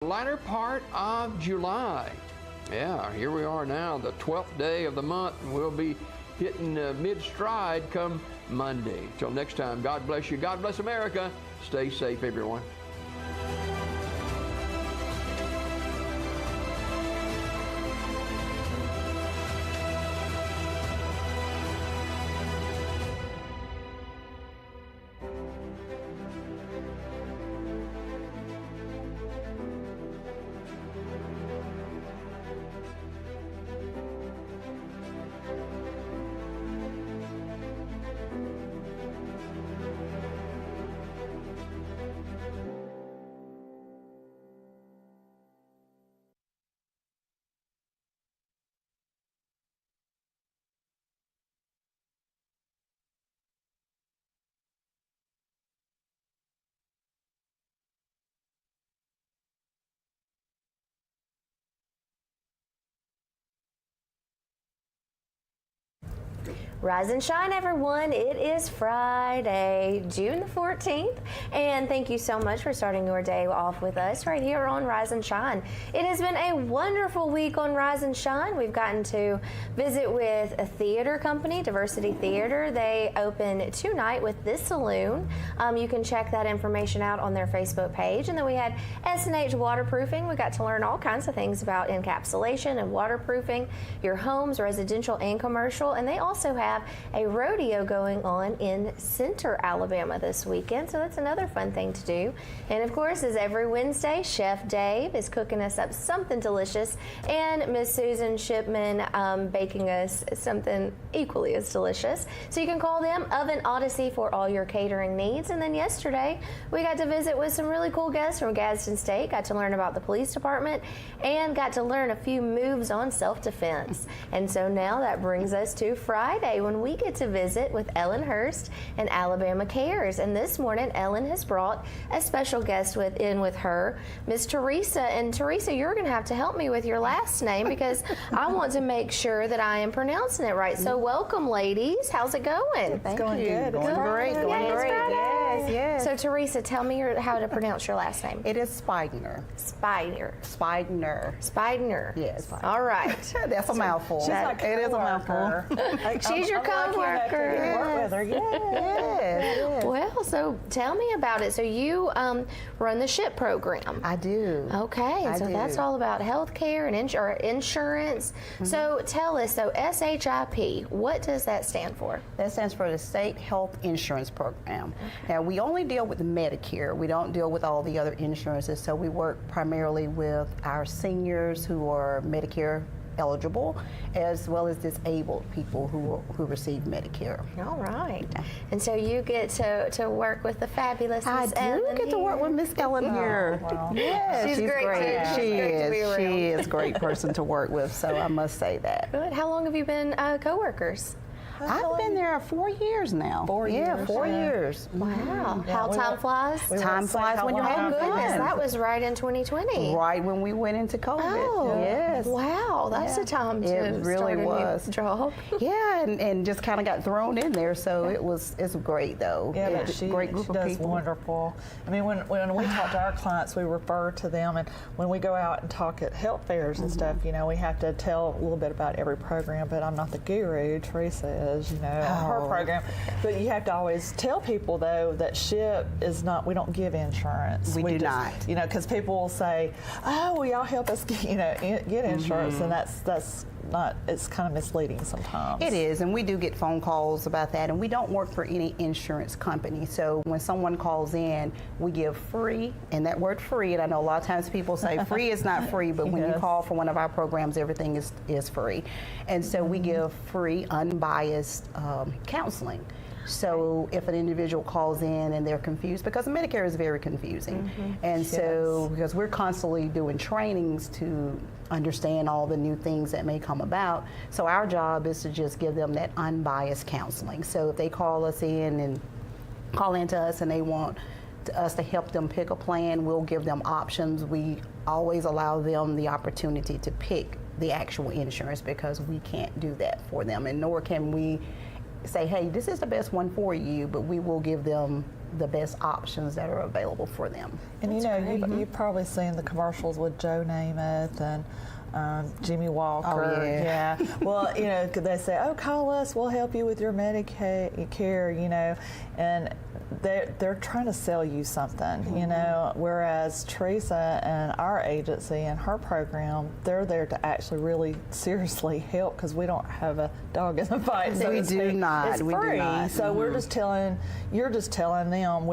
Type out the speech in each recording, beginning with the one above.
Latter part of July. Yeah, here we are now, the 12th day of the month, and we'll be hitting mid-stride come Monday. Till next time, God bless you. God bless America. Stay safe, everyone. Rise and shine, everyone. It is Friday, June the 14th, and thank you so much for starting your day off with us right here on Rise and Shine. It has been a wonderful week on Rise and Shine. We've gotten to visit with a theater company, Diversity Theater. They open tonight with This Saloon. You can check that information out on their Facebook page. And then we had S&H Waterproofing. We got to learn all kinds of things about encapsulation and waterproofing your homes, residential and commercial. And they also have a rodeo going on in Center, Alabama this weekend, so that's another fun thing to do. And of course, as every Wednesday, Chef Dave is cooking us up something delicious, and Miss Susan Shipman baking us something equally as delicious. So you can call them Oven Odyssey for all your catering needs. And then yesterday, we got to visit with some really cool guests from Gadsden State, got to learn about the police department, and got to learn a few moves on self-defense. And so now that brings us to Friday, when we get to visit with Ellen Hurst and Alabama Cares. And this morning, Ellen has brought a special guest in with her, Miss Teresa. And Teresa, you're going to have to help me with your last name because I want to make sure that I am pronouncing it right. So welcome, ladies. How's it going? It's going good. Going great. Going great. Yes, yes. So Teresa, tell me how to pronounce your last name. It is Speidner. Speidner. Speidner. Speidner. Yes. All right. That's a mouthful. It is a mouthful. She's your co-worker. Yes. Work with her. Yes. Well, so tell me about it. So you run the SHIP program. I do. Okay, I so do. that's all about health care and insurance. Mm-hmm. So tell us, so SHIP, what does that stand for? That stands for the State Health Insurance Program. Okay. Now, we only deal with Medicare. We don't deal with all the other insurances, so we work primarily with our seniors who are Medicare eligible, as well as disabled people who receive Medicare. All right. Yeah. And so you get to work with the fabulous Miss Ellen. I do get to work with Miss Ellen here. Wow. Yes, she's great. She is a great person to work with, so I must say that. Good. How long have you been co-workers? I've been there 4 years now. 4 years. Yeah, 4 years. Wow. How time flies? Time flies when you're having fun. That was right in 2020. Right when we went into COVID. Oh, yes. Wow, that's the time to really start a new job. Yeah, and just kind of got thrown in there, so it's great though. Yeah, but she does wonderful. I mean, when we talk to our clients, we refer to them, and when we go out and talk at health fairs and stuff, you know, we have to tell a little bit about every program, but I'm not the guru, Teresa is. You know, her program. But you have to always tell people, though, that SHIP is not, we don't give insurance. We do not. You know, because people will say, oh, well, y'all help us get, get insurance, and that's not, it's kind of misleading sometimes. It is, and we do get phone calls about that, and we don't work for any insurance company. So when someone calls in, we give free, and that word free, and I know a lot of times people say free is not free, but when you call for one of our programs, everything is free. And so we give free, unbiased counseling. So if an individual calls in and they're confused, because Medicare is very confusing, and so because we're constantly doing trainings to understand all the new things that may come about, so our job is to just give them that unbiased counseling. So if they call us in and call into us and they want us to help them pick a plan, we'll give them options. We always allow them the opportunity to pick the actual insurance because we can't do that for them, and nor can we say, hey, this is the best one for you, but we will give them the best options that are available for them. And you've probably seen the commercials with Joe Namath and Jimmy Walker. Oh, yeah. Well, they say, "Oh, call us. We'll help you with your Medicare." And they're trying to sell you something. Whereas Teresa and our agency and her program, they're there to actually really seriously help because we don't have a dog in the fight. So We do not. It's We do free. not. So you're just telling them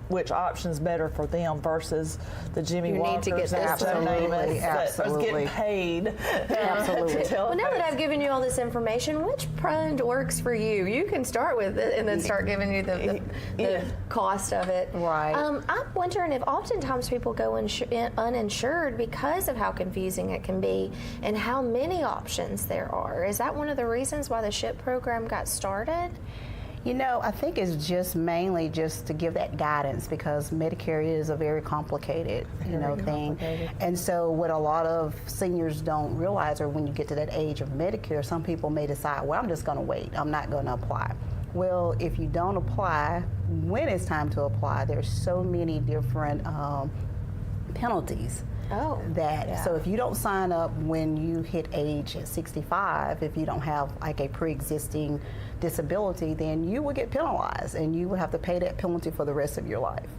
which option is better for them versus the Jimmy You need Walkers to get this and Joe one. Namath that was Absolutely. getting paid. Absolutely. to tell Well, now that folks. I've given you all this information, which brand works for you? You can start with it and then start giving you the Yeah. cost of it. Right. I'm wondering if oftentimes people go uninsured because of how confusing it can be and how many options there are. Is that one of the reasons why the SHIP program got started? I think it's just mainly just to give that guidance because Medicare is a very complicated, thing. And so what a lot of seniors don't realize, or when you get to that age of Medicare, some people may decide, well, I'm just going to wait. I'm not going to apply. Well, if you don't apply, when it's time to apply, there's so many different penalties. Oh, So if you don't sign up when you hit age 65, if you don't have like a pre-existing disability, then you will get penalized and you will have to pay that penalty for the rest of your life.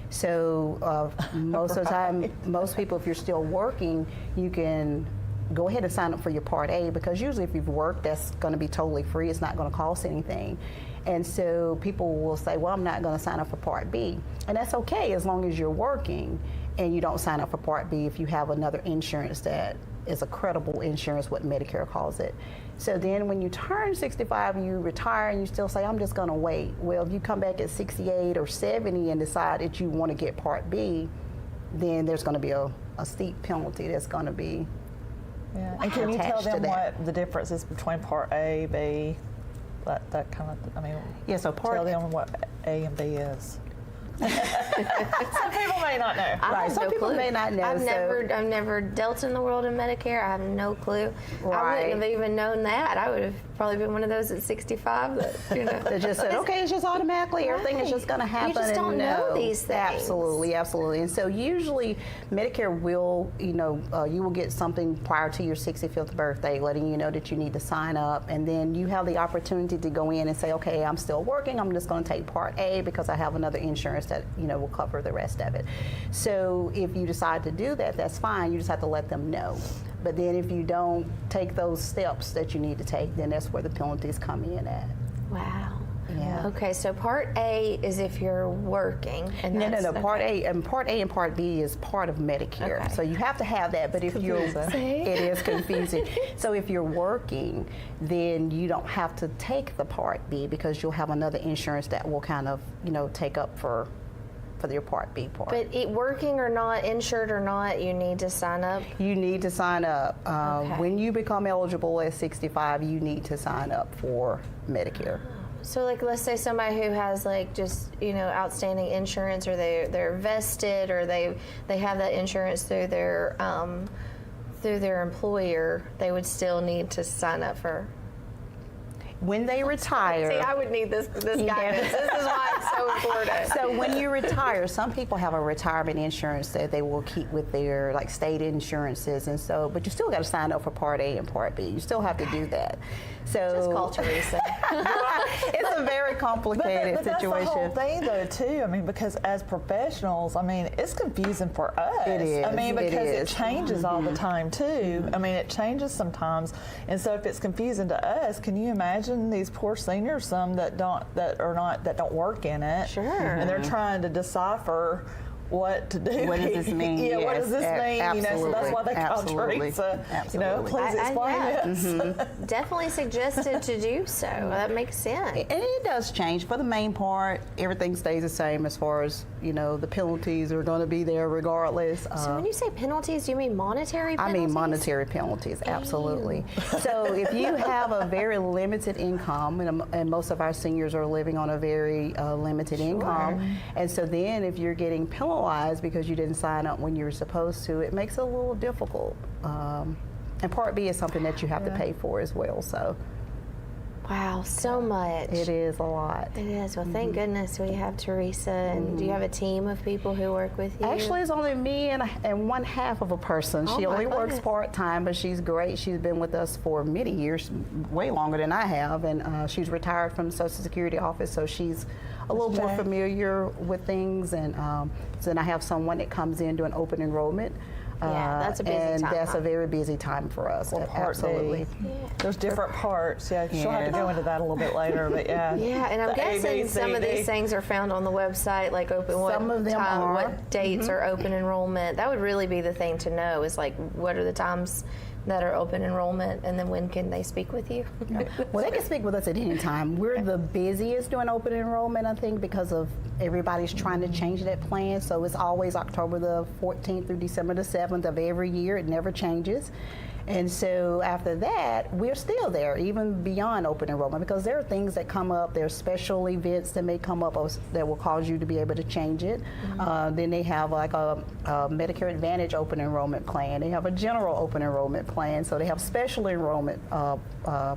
So most of the time, most people, if you're still working, you can go ahead and sign up for your Part A because usually if you've worked, that's going to be totally free. It's not going to cost anything. And so people will say, well, I'm not going to sign up for Part B. And that's okay as long as you're working and you don't sign up for Part B if you have another insurance that is a credible insurance, what Medicare calls it. So then when you turn 65, you retire and you still say, I'm just going to wait. Well, if you come back at 68 or 70 and decide that you want to get Part B, then there's going to be a steep penalty that's going to be Yeah. And can you tell attached to them that. what the difference is between Part A, B, that kind of? Yeah, so tell them what A and B is. Some people may not know. I Right, have some no people clue. may not know, I've so- never dealt in the world of Medicare. I have no clue. I Right. wouldn't have even known that. I would have probably been one of those at 65 that They just said, okay, it's just automatically, everything is just going to happen. You just and don't know no, these things. Absolutely, absolutely. And so usually Medicare will, you will get something prior to your 65th birthday letting you know that you need to sign up. And then you have the opportunity to go in and say, okay, I'm still working. I'm just going to take Part A because I have another insurance that, will cover the rest of it. So if you decide to do that, that's fine. You just have to let them know. But then if you don't take those steps that you need to take, then that's where the penalties come in at. Wow. Yeah. Okay, so Part A is if you're working. And No. that's- Part okay. A and Part B is part of Medicare. Okay. So you have to have that. But if you're, confusing. it is confusing. So if you're working, then you don't have to take the Part B because you'll have another insurance that will kind of, take up for your Part B part. But working or not, insured or not, you need to sign up. You need to sign up. Okay. When you become eligible at 65, you need to sign up for Medicare. So, like, let's say somebody who has just outstanding insurance, or they're vested, or they have that insurance through their employer, they would still need to sign up for. When they retire. See, I would need this guidance. This is why it's so important. So when you retire, some people have a retirement insurance that they will keep with their state insurances, and so, but you still got to sign up for Part A and Part B. You still have to do that. So Just call Teresa. it's a very complicated But that's the whole situation. thing, though, too. Because as professionals, it's confusing for us. It is. Because it is. changes all the time, too. It changes sometimes, and so if it's confusing to us, can you imagine these poor seniors, some that don't work in it, Sure. and they're trying to decipher what to do. What does this mean? Yeah, what Yes, does this mean? So that's why they call absolutely. Teresa. Absolutely. Please explain this. Definitely suggested to do so. That makes sense. And it does change. For the main part, everything stays the same as far as, the penalties are going to be there regardless. So when you say penalties, do you mean monetary I penalties? mean monetary penalties, absolutely. So if you have a very limited income, and most of our seniors are living on a very limited income, and so then if you're getting penalized because you didn't sign up when you were supposed to, it makes it a little difficult. And Part B is something that you have to pay for as well. So. Wow, so much. It is a lot. It is. Well, thank goodness we have Teresa. And do you have a team of people who work with you? Actually, it's only me and one half of a person. Oh She my only works goodness. part-time, but she's great. She's been with us for many years, way longer than I have, and she's retired from the Social Security office, so she's a little more familiar with things. And so then I have someone that comes in doing open enrollment. Yeah, that's a busy and time, that's huh? a very busy time for us. Well, part Absolutely. D. There's different parts. Yeah, she'll have to go into that a little bit later, but yeah. Yeah, and I'm The A, guessing B, C, some of D. these things are found on the website, like open what Some of them time, are. what dates are open enrollment. That would really be the thing to know is like what are the times that are open enrollment, and then when can they speak with you? Well, they can speak with us at any time. We're the busiest doing open enrollment, I think, because of everybody's trying to change that plan. So it's always October the 14th through December the 7th of every year. It never changes. And so after that, we're still there, even beyond open enrollment, because there are things that come up. There's special events that may come up that will cause you to be able to change it. Then they have like a Medicare Advantage open enrollment plan. They have a general open enrollment plan. So they have special enrollment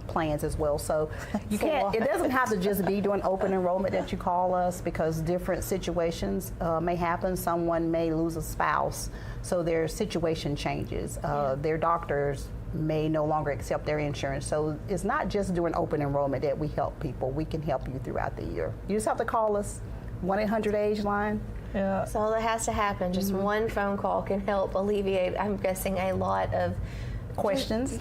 plans as well. So you can't. It doesn't have to just be doing open enrollment that you call us, because different situations may happen. Someone may lose a spouse. So their situation changes. Their doctors may no longer accept their insurance. So it's not just doing open enrollment that we help people. We can help you throughout the year. You just have to call us, 1-800-AGE line. Yeah. That's all that has to happen. Just one phone call can help alleviate, I'm guessing, a lot of Questions.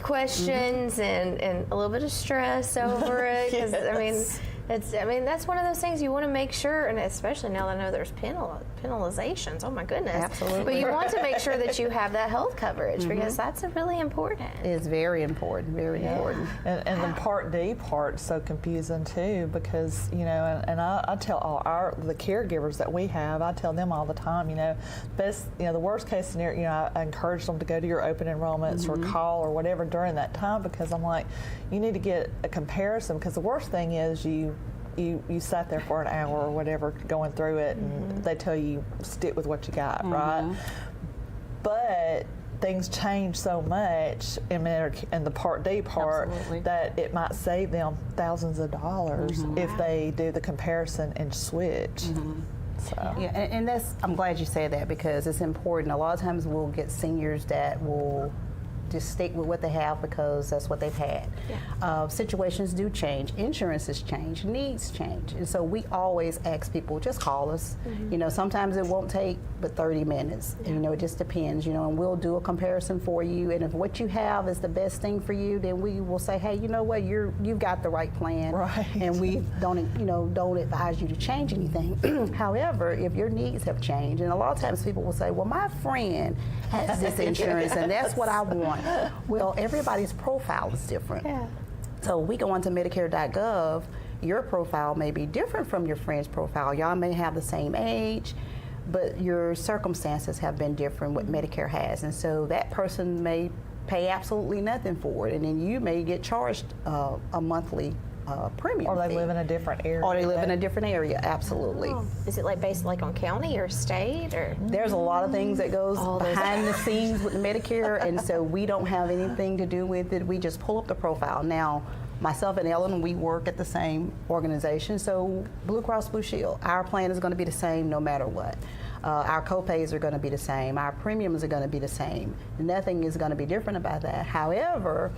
and a little bit of stress over it. 'Cause, I mean, that's one of those things you want to make sure, and especially now that I know there's penalizations. Oh my goodness! Absolutely. But you want to make sure that you have that health coverage because that's really important. It's very important, very important. And the Part D part's so confusing too, because and I tell all the caregivers that we have, I tell them all the time, the worst case scenario, I encourage them to go to your open enrollments or call or whatever during that time, because I'm like, you need to get a comparison, because the worst thing is you sat there for an hour or whatever going through it, and they tell you stick with what you got, right? But things change so much in the Part D part Absolutely. that it might save them thousands of dollars if they do the comparison and switch. So. Yeah, and that's, I'm glad you said that, because it's important. A lot of times we'll get seniors that will just stick with what they have because that's what they've had. Situations do change, insurances change, needs change, and so we always ask people, just call us. Sometimes it won't take but 30 minutes. It just depends. And we'll do a comparison for you. And if what you have is the best thing for you, then we will say, hey, you know what, you've got the right plan, right? And we don't advise you to change anything. However, if your needs have changed, and a lot of times people will say, well, my friend has this insurance and that's what I want. Well, everybody's profile is different. Yeah. So we go onto Medicare.gov, your profile may be different from your friend's profile. Y'all may have the same age, but your circumstances have been different, what Medicare has. And so that person may pay absolutely nothing for it, and then you may get charged a monthly premium Or they fee. live in a different area. Or they live in a different area, absolutely. Is it based on county or state or? There's a lot of things that goes behind the scenes with Medicare, and so we don't have anything to do with it. We just pull up the profile. Now, myself and Ellen, we work at the same organization, so Blue Cross Blue Shield, our plan is going to be the same no matter what. Our copays are going to be the same. Our premiums are going to be the same. Nothing is going to be different about that. However,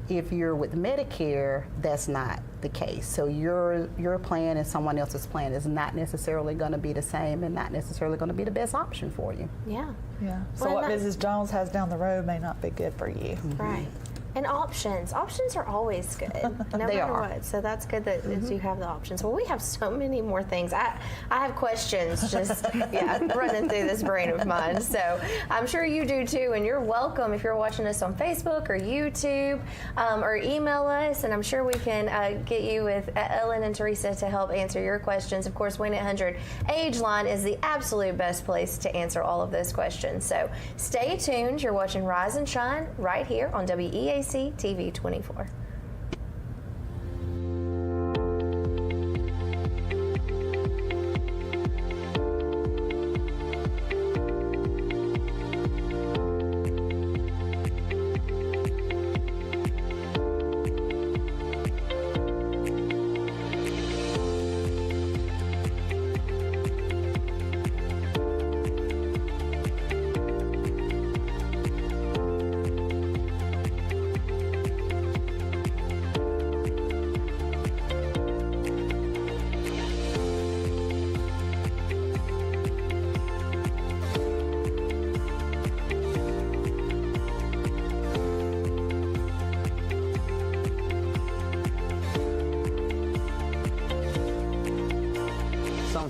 if you're with Medicare, that's not the case. So your plan and someone else's plan is not necessarily going to be the same and not necessarily going to be the best option for you. Yeah. Yeah. So Well, what that- Mrs. Jones has down the road may not be good for you. Right. And options are always good, no They matter are. what. So that's good that you have the options. Well, we have so many more things. I have questions just running through this brain of mine. So I'm sure you do too. And you're welcome if you're watching us on Facebook or YouTube, or email us. And I'm sure we can get you with Ellen and Teresa to help answer your questions. Of course, 1-800-AGE line is the absolute best place to answer all of those questions. So stay tuned. You're watching Rise and Shine right here on WEAC TV 24.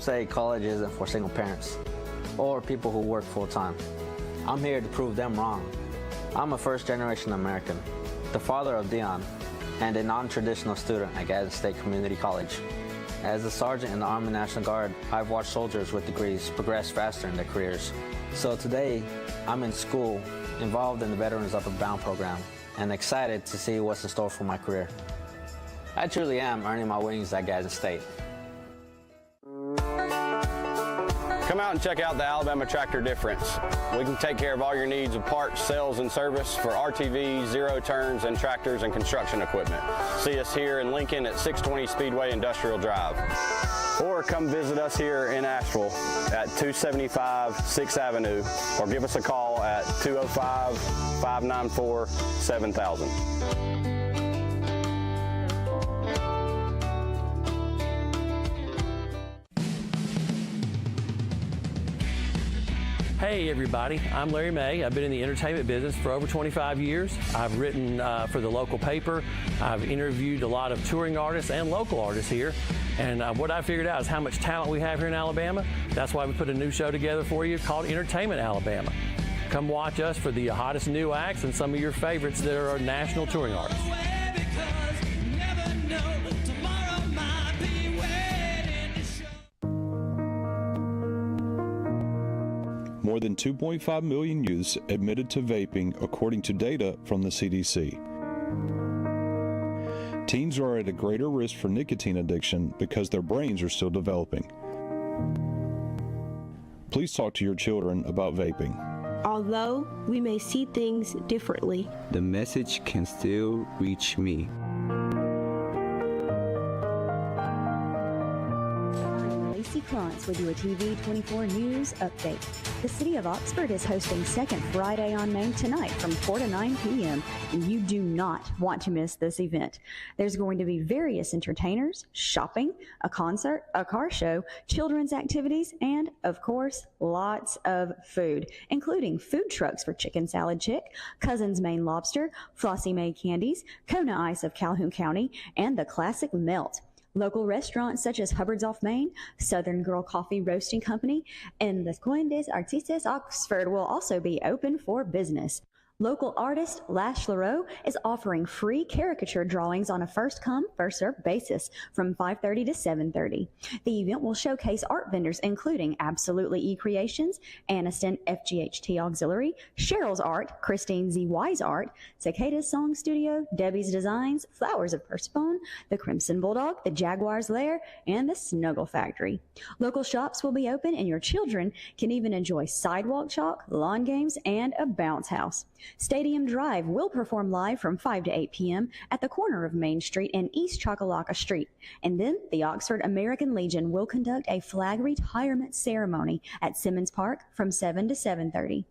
say college isn't for single parents or people who work full-time. I'm here to prove them wrong. I'm a first-generation American, the father of Dion, and a non-traditional student at Gadsden State Community College. As a sergeant in the Army National Guard, I've watched soldiers with degrees progress faster in their careers. So today, I'm in school, involved in the Veterans Upward Bound program, and excited to see what's in store for my career. I truly am earning my wings at Gadsden State. Come out and check out the Alabama Tractor difference. We can take care of all your needs of parts, sales, and service for RTVs, zero turns, and tractors and construction equipment. See us here in Lincoln at 620 Speedway Industrial Drive. Or come visit us here in Asheville at 275 6th Avenue, or give us a call at 205-594-7000. Hey everybody, I'm Larry May. I've been in the entertainment business for over 25 years. I've written for the local paper. I've interviewed a lot of touring artists and local artists here. And what I figured out is how much talent we have here in Alabama. That's why we put a new show together for you called Entertainment Alabama. Come watch us for the hottest new acts and some of your favorites that are national touring artists. More than 2.5 million youths admitted to vaping, according to data from the CDC. Teens are at a greater risk for nicotine addiction because their brains are still developing. Please talk to your children about vaping. Although we may see things differently, the message can still reach me. Lacey Krantz with your TV 24 News update. The City of Oxford is hosting Second Friday on Main tonight from 4 to 9 p.m. and you do not want to miss this event. There's going to be various entertainers, shopping, a concert, a car show, children's activities, and, of course, lots of food, including food trucks for Chicken Salad Chick, Cousin's Maine Lobster, Flossie Mae Candies, Kona Ice of Calhoun County, and the classic Melt. Local restaurants such as Hubbard's Off Main, Southern Girl Coffee Roasting Company, and Les Coins des Artistes Oxford will also be open for business. Local artist Lash Leroux is offering free caricature drawings on a first-come, first-served basis from 5:30 to 7:30. The event will showcase art vendors including Absolutely E-Creations, Aniston FGHT Auxiliary, Cheryl's Art, Christine Z. Wise Art, Cicada's Song Studio, Debbie's Designs, Flowers of Persephone, the Crimson Bulldog, the Jaguar's Lair, and the Snuggle Factory. Local shops will be open and your children can even enjoy sidewalk chalk, lawn games, and a bounce house. Stadium Drive will perform live from 5 to 8 p.m. at the corner of Main Street and East Chocolaca Street. And then the Oxford American Legion will conduct a flag retirement ceremony at Simmons Park from 7 to 7:30.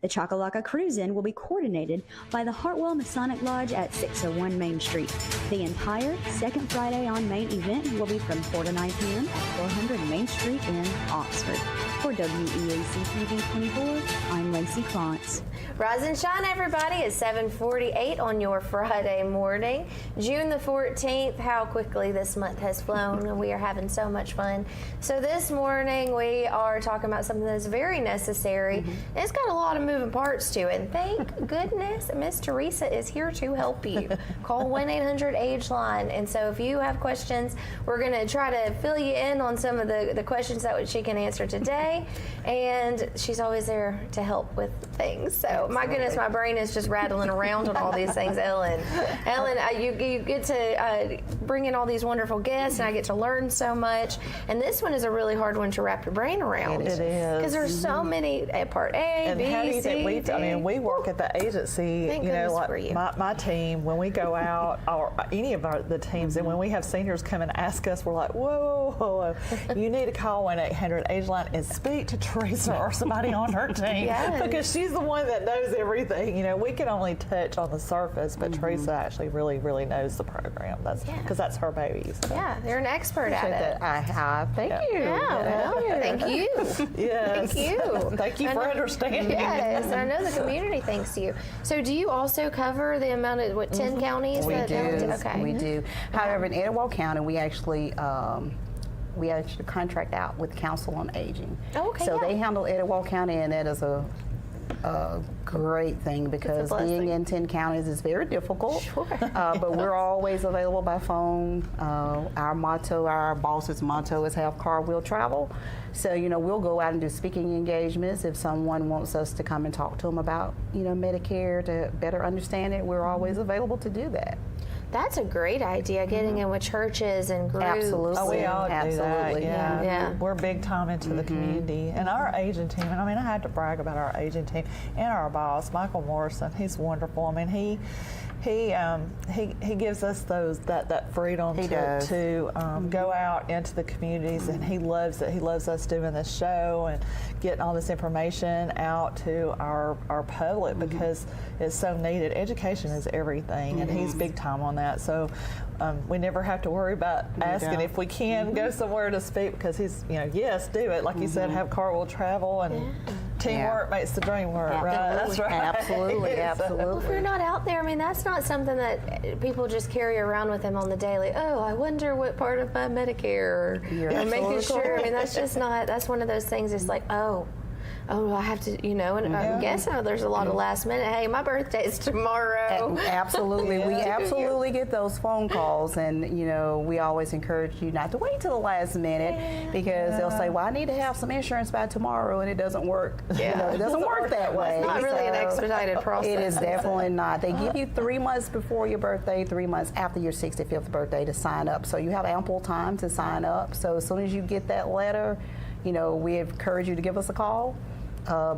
The Chocolaca Cruise-In will be coordinated by the Hartwell Masonic Lodge at 601 Main Street. The entire Second Friday on Main event will be from 4 to 9 p.m. at 400 Main Street in Oxford. For WEAC TV 24, I'm Lacey Krantz. Rise and shine, everybody. It's 7:48 on your Friday morning. June the 14th. How quickly this month has flown, and we are having so much fun. So this morning we are talking about something that's very necessary. And it's got a lot of moving parts to it. And thank goodness Miss Teresa is here to help you. Call 1-800-AGE-LINE. And so if you have questions, we're going to try to fill you in on some of the questions that she can answer today. And she's always there to help with things. So my goodness, my brain is just rattling around on all these things. Ellen, you get to bring in all these wonderful guests, and I get to learn so much. And this one is a really hard one to wrap your brain around. It is. Because there's so many, part A, and B, how do you think C, D. I mean, we work at the agency, Thank you know, goodness for you. like my team, when we go out, or any of the teams, and when we have seniors come and ask us, we're like, whoa, you need to call 1-800-AGE-LINE and speak to Teresa or somebody on her team. Yes. Because she's the one that knows everything. You know, we can only touch on the surface, but Teresa actually really, really knows the program. That's because that's her baby. So. Yeah, you're an expert at it. I have. Thank you. Yeah, well, thank you. Yes. Thank you. Thank you for understanding. Yes, and I know the community thanks you. So do you also cover the amount of, 10 counties? We that do. Okay. We do. However, in Etowah County, we actually we actually contract out with Council on Aging. Oh, okay, So yeah. they handle Etowah County, and that is a great thing because being in 10 counties is very difficult. Sure. But we're always available by phone. Our boss's motto is have car, will travel. So, we'll go out and do speaking engagements. If someone wants us to come and talk to them about, Medicare to better understand it, we're always available to do that. That's a great idea, getting in with churches and groups. Absolutely. Oh, we all do that. Absolutely. Yeah. We're big time into the community, and our agent team. And I mean, I had to brag about our agent team and our boss, Michael Morrison. He's wonderful. I mean, he gives us that freedom to go out into the communities, and he loves it. He loves us doing this show and getting all this information out to our public because it's so needed. Education is everything, and he's big time on that. So we never have to worry about asking if we can go somewhere to speak because he's, yes, do it. Like you said, have car, will travel, and teamwork makes the dream work, right? That's right. Absolutely, absolutely. Well, if you're not out there, I mean, that's not something that people just carry around with them on the daily. Oh, I wonder what part of my Medicare, or making sure. I mean, that's just not, that's one of those things. It's like, oh, I have to, and I'm guessing there's a lot of last minute, hey, my birthday's tomorrow. Absolutely. We absolutely get those phone calls, and, we always encourage you not to wait till the last minute because they'll say, well, I need to have some insurance by tomorrow, and it doesn't work. It doesn't work that way. It's not really an expedited process. It is definitely not. They give you 3 months before your birthday, 3 months after your 65th birthday to sign up. So you have ample time to sign up. So as soon as you get that letter, we encourage you to give us a call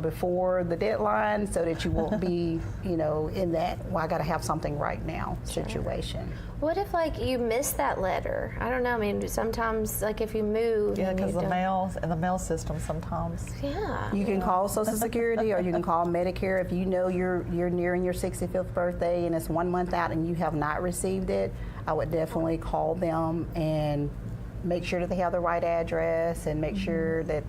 before the deadline so that you won't be, in that, well, I got to have something right now situation. What if, you miss that letter? I don't know. I mean, sometimes, if you move. Yeah, because the mail system sometimes. Yeah. You can call Social Security or you can call Medicare if you know you're nearing your 65th birthday and it's 1 month out and you have not received it. I would definitely call them and make sure that they have the right address and make sure that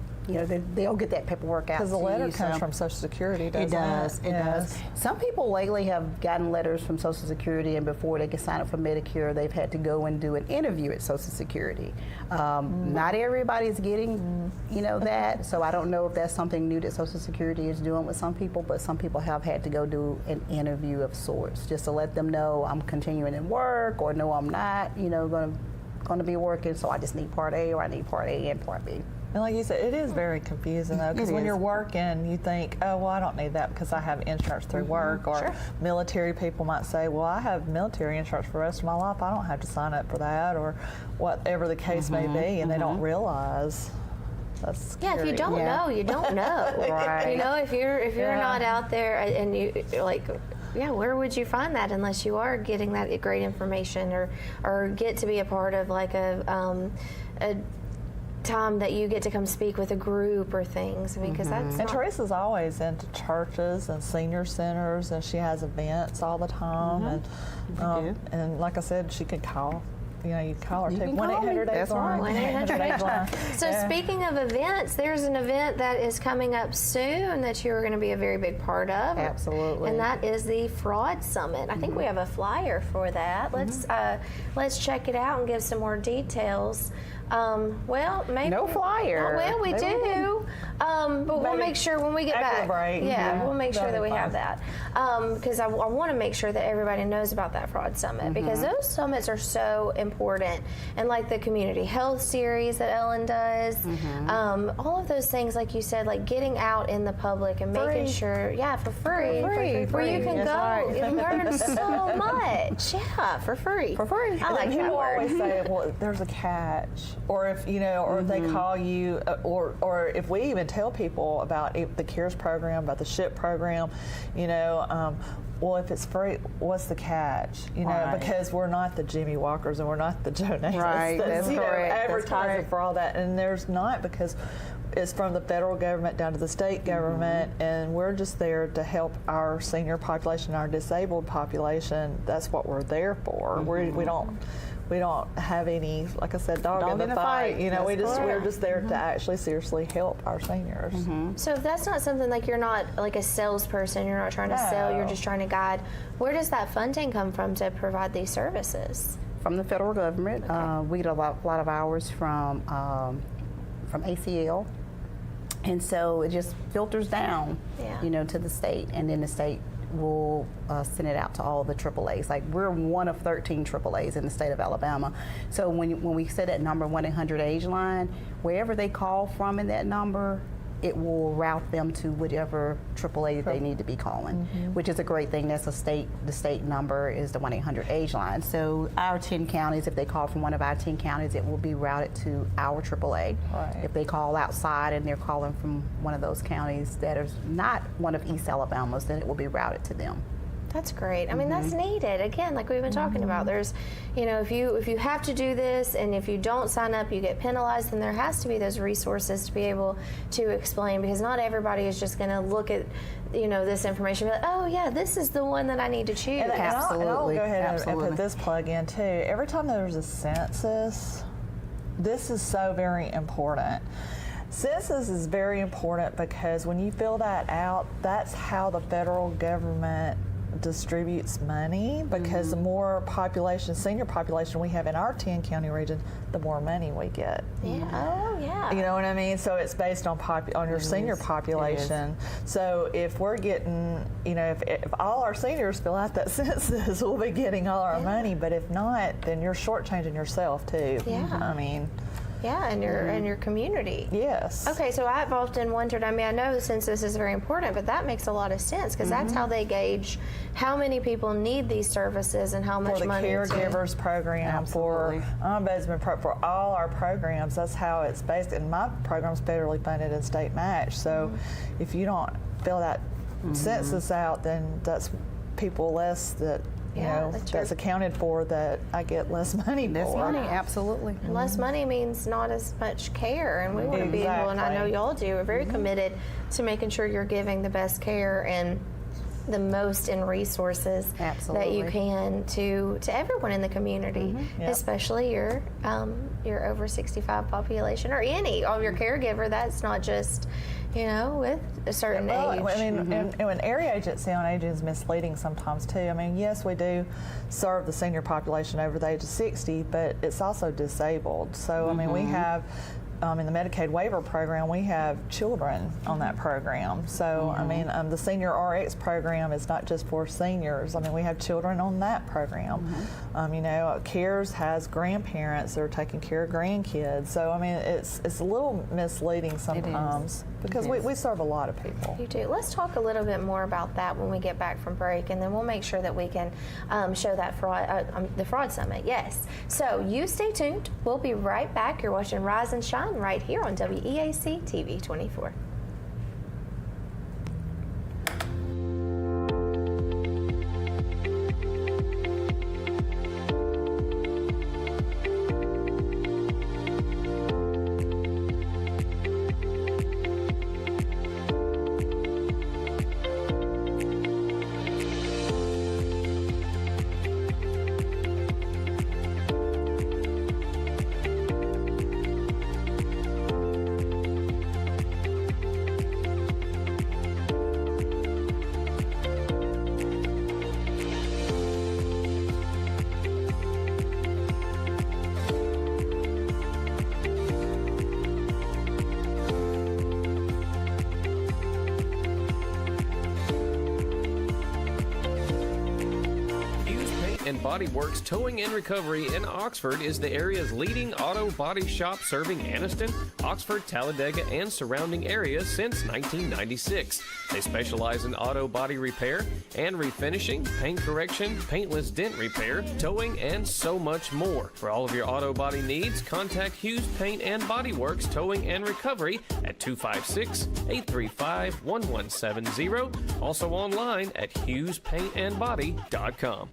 they'll get that paperwork out. Because the letter comes from Social Security, doesn't it? It does. Some people lately have gotten letters from Social Security, and before they can sign up for Medicare, they've had to go and do an interview at Social Security. Not everybody's getting, that. So I don't know if that's something new that Social Security is doing with some people, but some people have had to go do an interview of sorts, just to let them know I'm continuing in work, or no, I'm not, going to be working, so I just need Part A, or I need Part A and Part B. And like you said, it is very confusing though, because when you're working, you think, oh, well, I don't need that because I have insurance through work. Or military people might say, well, I have military insurance for the rest of my life. I don't have to sign up for that, or whatever the case may be, and they don't realize. That's scary. Yeah, if you don't know, you don't know. Right. If you're not out there and you where would you find that unless you are getting that great information or get to be a part of a time that you get to come speak with a group or things. I mean, because that's. And Teresa's always into churches and senior centers, and she has events all the time. And like I said, she can call. You can call her. 1-800-8-BLIND. So speaking of events, there's an event that is coming up soon that you're going to be a very big part of. Absolutely. And that is the Fraud Summit. I think we have a flyer for that. Let's check it out and give some more details. Maybe no flyer. Well, we do, but we'll make sure when we get back. Break. We'll make sure that we have that because I want to make sure that everybody knows about that Fraud Summit because those summits are so important, and like the community health series that Ellen does, all of those things, like you said, like getting out in the public and making sure, for free, where you can go and learn so much, for free. I like that word. Always say, well, there's a catch. Or if or if they call you, or if we even tell people about the CARES program, about the SHIP program, well, if it's free, what's the catch? Because we're not the Jimmy Walkers and we're not the Joe Nathans. Right, that's correct. Advertising for all that, and there's not, because it's from the federal government down to the state government, and we're just there to help our senior population, our disabled population. That's what we're there for. We don't have any, like I said, dog in the fight. We're just there to actually seriously help our seniors. So if that's not something like you're not like a salesperson, you're not trying to sell, you're just trying to guide, where does that funding come from to provide these services? From the federal government. We get a lot of hours from ACL. And so it just filters down, to the state, and then the state will send it out to all the AAAs. Like, we're one of 13 AAAs in the state of Alabama. So when we say that number 1-800-AGE line, wherever they call from in that number, it will route them to whatever AAA they need to be calling, which is a great thing. That's the state number is the 1-800-AGE line. So our 10 counties, if they call from one of our 10 counties, it will be routed to our AAA. Right. If they call outside and they're calling from one of those counties that is not one of East Alabama's, then it will be routed to them. That's great. I mean, that's needed. Again, like we've been talking about, there's, if you have to do this and if you don't sign up, you get penalized, then there has to be those resources to be able to explain, because not everybody is just going to look at, this information and be like, oh yeah, this is the one that I need to choose. And I'll go ahead and put Absolutely. this plug in too. Every time there's a census, this is so very important. Census is very important because when you fill that out, that's how the federal government distributes money, because the more population, senior population we have in our 10 county region, the more money we get. Yeah. Oh, yeah. You know what I mean? So it's based on your senior population. So if we're getting, if all our seniors fill out that census, we'll be getting all our money. But if not, then you're shortchanging yourself too. Yeah. I mean. Yeah, and your community. Yes. Okay, so I've often wondered, I mean, I know the census is very important, but that makes a lot of sense, because that's how they gauge how many people need these services and how much money. For the caregivers program, for ombudsman, for all our programs, that's how it's based. And my program's federally funded and state matched. So if you don't fill that census out, then that's people less that that's accounted for, that I get less money for. Less money, absolutely. And less money means not as much care, and we want to be able, and I know y'all do, are very committed to making sure you're giving the best care and the most in resources that you can to everyone in the community, especially your over 65 population, or any of your caregiver. That's not just with a certain age. I mean, and an area agency on aging is misleading sometimes too. I mean, yes, we do serve the senior population over the age of 60, but it's also disabled. So I mean, we have in the Medicaid waiver program, we have children on that program. So I mean, the Senior RX program is not just for seniors. I mean, we have children on that program. CARES has grandparents that are taking care of grandkids. So I mean, it's a little misleading sometimes, because we serve a lot of people. You do. Let's talk a little bit more about that when we get back from break, and then we'll make sure that we can show that the Fraud Summit. Yes. So you stay tuned. We'll be right back. You're watching Rise and Shine right here on WEAC TV 24. and Body Works Towing and Recovery in Oxford is the area's leading auto body shop, serving Anniston, Oxford, Talladega, and surrounding areas since 1996. They specialize in auto body repair and refinishing, paint correction, paintless dent repair, towing, and so much more. For all of your auto body needs, contact Hughes Paint and Body Works Towing and Recovery at 256-835-1170. Also online at HughesPaintandBody.com.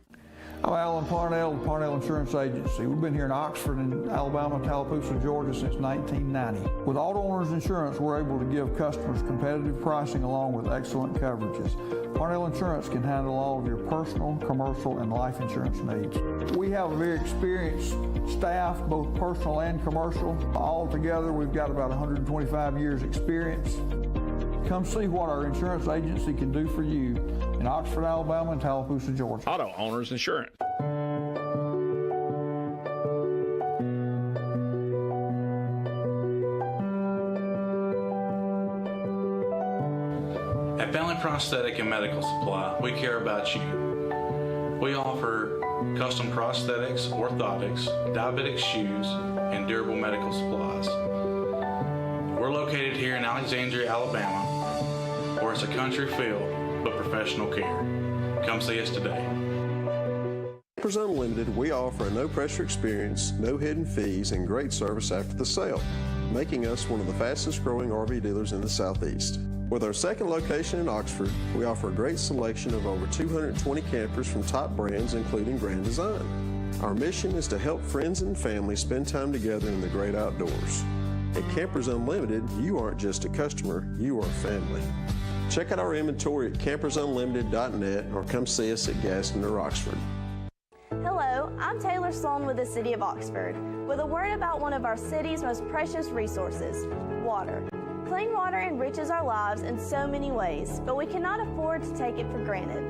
I'm Alan Parnell with Parnell Insurance Agency. We've been here in Oxford and Alabama, Tallapoosa, Georgia since 1990. With Auto Owners Insurance, we're able to give customers competitive pricing along with excellent coverages. Parnell Insurance can handle all of your personal, commercial, and life insurance needs. We have a very experienced staff, both personal and commercial. All together, we've got about 125 years experience. Come see what our insurance agency can do for you in Oxford, Alabama, and Tallapoosa, Georgia. Auto Owners Insurance. Prosthetic and Medical Supply. We care about you. We offer custom prosthetics, orthotics, diabetic shoes, and durable medical supplies. We're located here in Alexandria, Alabama, where it's a country feel but professional care. Come see us today. Campers Unlimited, we offer a no-pressure experience, no hidden fees, and great service after the sale, making us one of the fastest-growing RV dealers in the Southeast. With our second location in Oxford, we offer a great selection of over 220 campers from top brands, including Grand Design. Our mission is to help friends and family spend time together in the great outdoors. At Campers Unlimited, you aren't just a customer, you are family. Check out our inventory at campersunlimited.net or come see us at Gaston or Oxford. Hello, I'm Taylor Sloan with the City of Oxford, with a word about one of our city's most precious resources, water. Clean water enriches our lives in so many ways, but we cannot afford to take it for granted.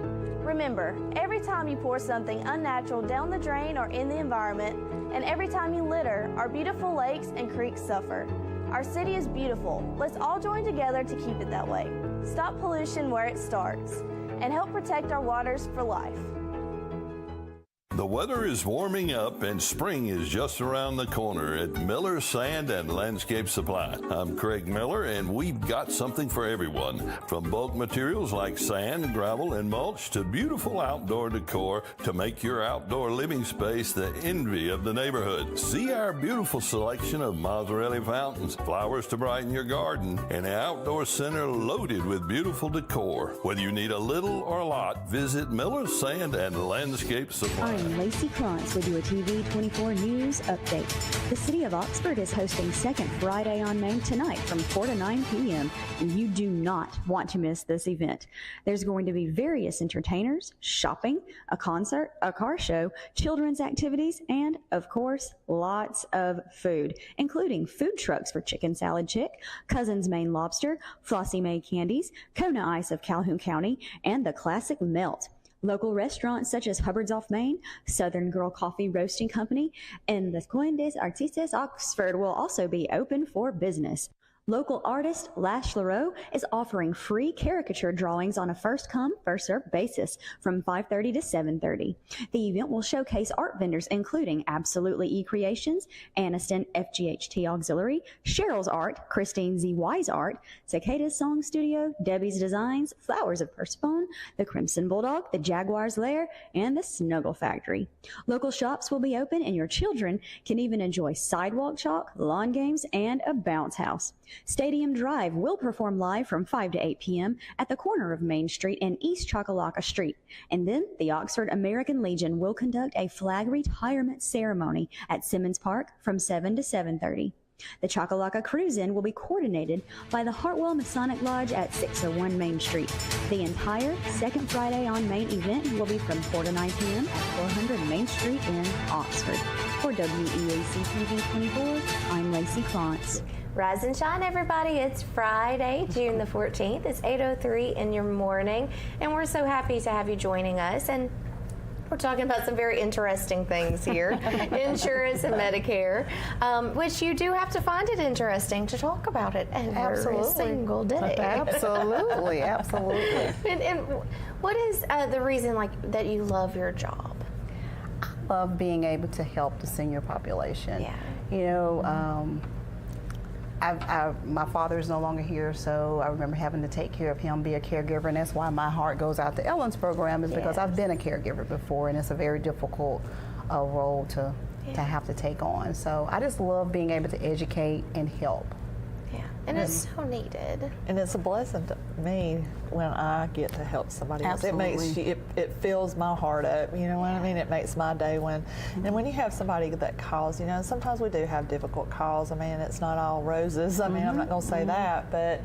Remember, every time you pour something unnatural down the drain or in the environment, and every time you litter, our beautiful lakes and creeks suffer. Our city is beautiful. Let's all join together to keep it that way. Stop pollution where it starts, and help protect our waters for life. The weather is warming up and spring is just around the corner at Miller Sand and Landscape Supply. I'm Craig Miller and we've got something for everyone. From bulk materials like sand, gravel, and mulch to beautiful outdoor decor to make your outdoor living space the envy of the neighborhood. See our beautiful selection of Mazzarelli fountains, flowers to brighten your garden, and an outdoor center loaded with beautiful decor. Whether you need a little or a lot, visit Miller Sand and Landscape Supply. I'm Lacey Krantz with your TV 24 News Update. The City of Oxford is hosting Second Friday on Main tonight from 4 to 9 p.m. and you do not want to miss this event. There's going to be various entertainers, shopping, a concert, a car show, children's activities, and, of course, lots of food, including food trucks for Chicken Salad Chick, Cousin's Maine Lobster, Flossie Mae Candies, Kona Ice of Calhoun County, and the classic Melt. Local restaurants such as Hubbard's Off Main, Southern Girl Coffee Roasting Company, and the Coin des Artistes Oxford will also be open for business. Local artist Lash Leroux is offering free caricature drawings on a first-come, first-served basis from 5:30 to 7:30. The event will showcase art vendors including Absolutely E-Creations, Aniston FGHT Auxiliary, Cheryl's Art, Christine Z. Wise Art, Cicadas Song Studio, Debbie's Designs, Flowers of Persephone, the Crimson Bulldog, the Jaguar's Lair, and the Snuggle Factory. Local shops will be open and your children can even enjoy sidewalk chalk, lawn games, and a bounce house. Stadium Drive will perform live from 5 to 8 p.m. at the corner of Main Street and East Chocolaca Street. And then the Oxford American Legion will conduct a flag retirement ceremony at Simmons Park from 7 to 7:30. The Chocolaca Cruise-In will be coordinated by the Hartwell Masonic Lodge at 601 Main Street. The entire Second Friday on Main event will be from 4 to 9 p.m. at 400 Main Street in Oxford. For WEAC TV 24, I'm Lacey Krantz. Rise and shine, everybody. It's Friday, June the 14th. It's 8:03 in your morning, and we're so happy to have you joining us. And we're talking about some very interesting things here, insurance and Medicare, which you do have to find it interesting to talk about it every single day. Absolutely, absolutely. And what is the reason that you love your job? I love being able to help the senior population. Yeah. You know, my father is no longer here, so I remember having to take care of him, be a caregiver, and that's why my heart goes out to Ellen's program, is because I've been a caregiver before, and it's a very difficult role to have to take on. So I just love being able to educate and help. Yeah, and it's so needed. And it's a blessing to me when I get to help somebody else. Absolutely. It fills my heart up, you know what I mean? It makes my day and when you have somebody that calls, you know, sometimes we do have difficult calls. I mean, it's not all roses. I mean, I'm not going to say that, but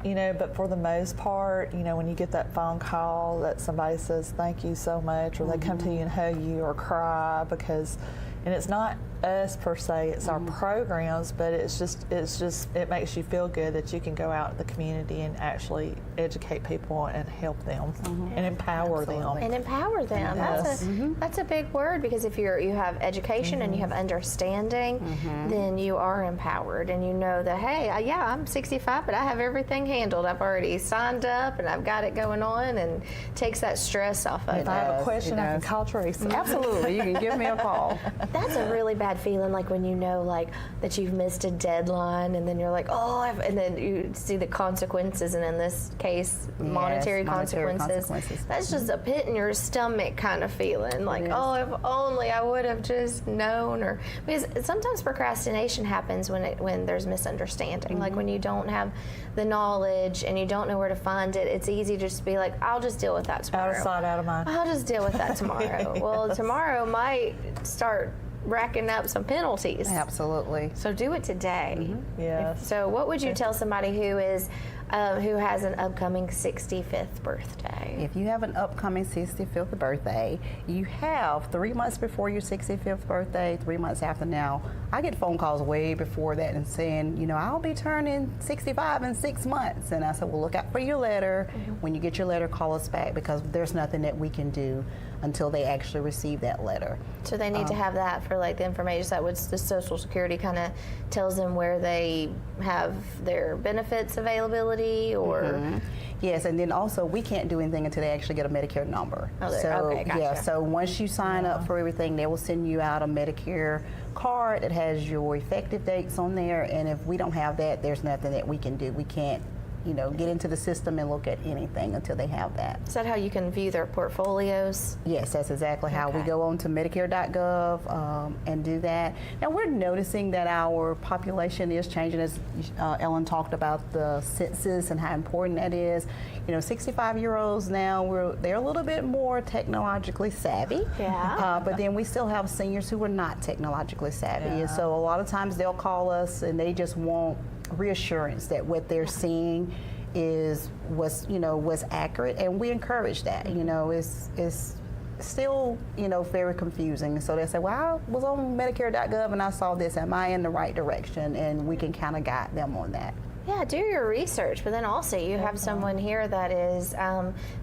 you know, but for the most part, you know, when you get that phone call that somebody says thank you so much, or they come to you and hug you or cry because, and it's not us per se, it's our programs, but it makes you feel good that you can go out in the community and actually educate people and help them and empower them. And empower them. Yes. That's a big word, because if you have education and you have understanding, then you are empowered, and you know that, hey, yeah, I'm 65, but I have everything handled. I've already signed up and I've got it going on, and takes that stress off of it. If I have a question, I can call Teresa. Absolutely, you can give me a call. That's a really bad feeling, like when you know, like, that you've missed a deadline, and then you're like, and then you see the consequences, and in this case, monetary consequences. That's just a pit in your stomach kind of feeling, like, oh, if only I would have just known. Or because sometimes procrastination happens when there's misunderstanding, like when you don't have the knowledge and you don't know where to find it. It's easy to just be like, I'll just deal with that tomorrow. Out of sight, out of mind. I'll just deal with that tomorrow. Well, tomorrow might start racking up some penalties. Absolutely. So do it today. Yes. So what would you tell somebody who has an upcoming 65th birthday? If you have an upcoming 65th birthday, you have 3 months before your 65th birthday, 3 months after now. I get phone calls way before that and saying, I'll be turning 65 in 6 months. And I said, well, look out for your letter. When you get your letter, call us back, because there's nothing that we can do until they actually receive that letter. So they need to have that for, like, the information. That what the Social Security kind of tells them where they have their benefits availability, or yes, and then also we can't do anything until they actually get a Medicare number. Okay, gotcha. Yeah, so once you sign up for everything, they will send you out a Medicare card that has your effective dates on there, and if we don't have that, there's nothing that we can do. We can't get into the system and look at anything until they have that. Is that how you can view their portfolios? Yes, that's exactly how we go on to Medicare.gov and do that. Now, we're noticing that our population is changing, as Ellen talked about the census and how important that is. 65-year-olds now, they're a little bit more technologically savvy. Yeah. But then we still have seniors who are not technologically savvy. And so a lot of times they'll call us and they just want reassurance that what they're seeing was accurate, and we encourage that. It's still very confusing. So they say, well, I was on Medicare.gov and I saw this. Am I in the right direction? And we can kind of guide them on that. Yeah, do your research, but then also you have someone here that is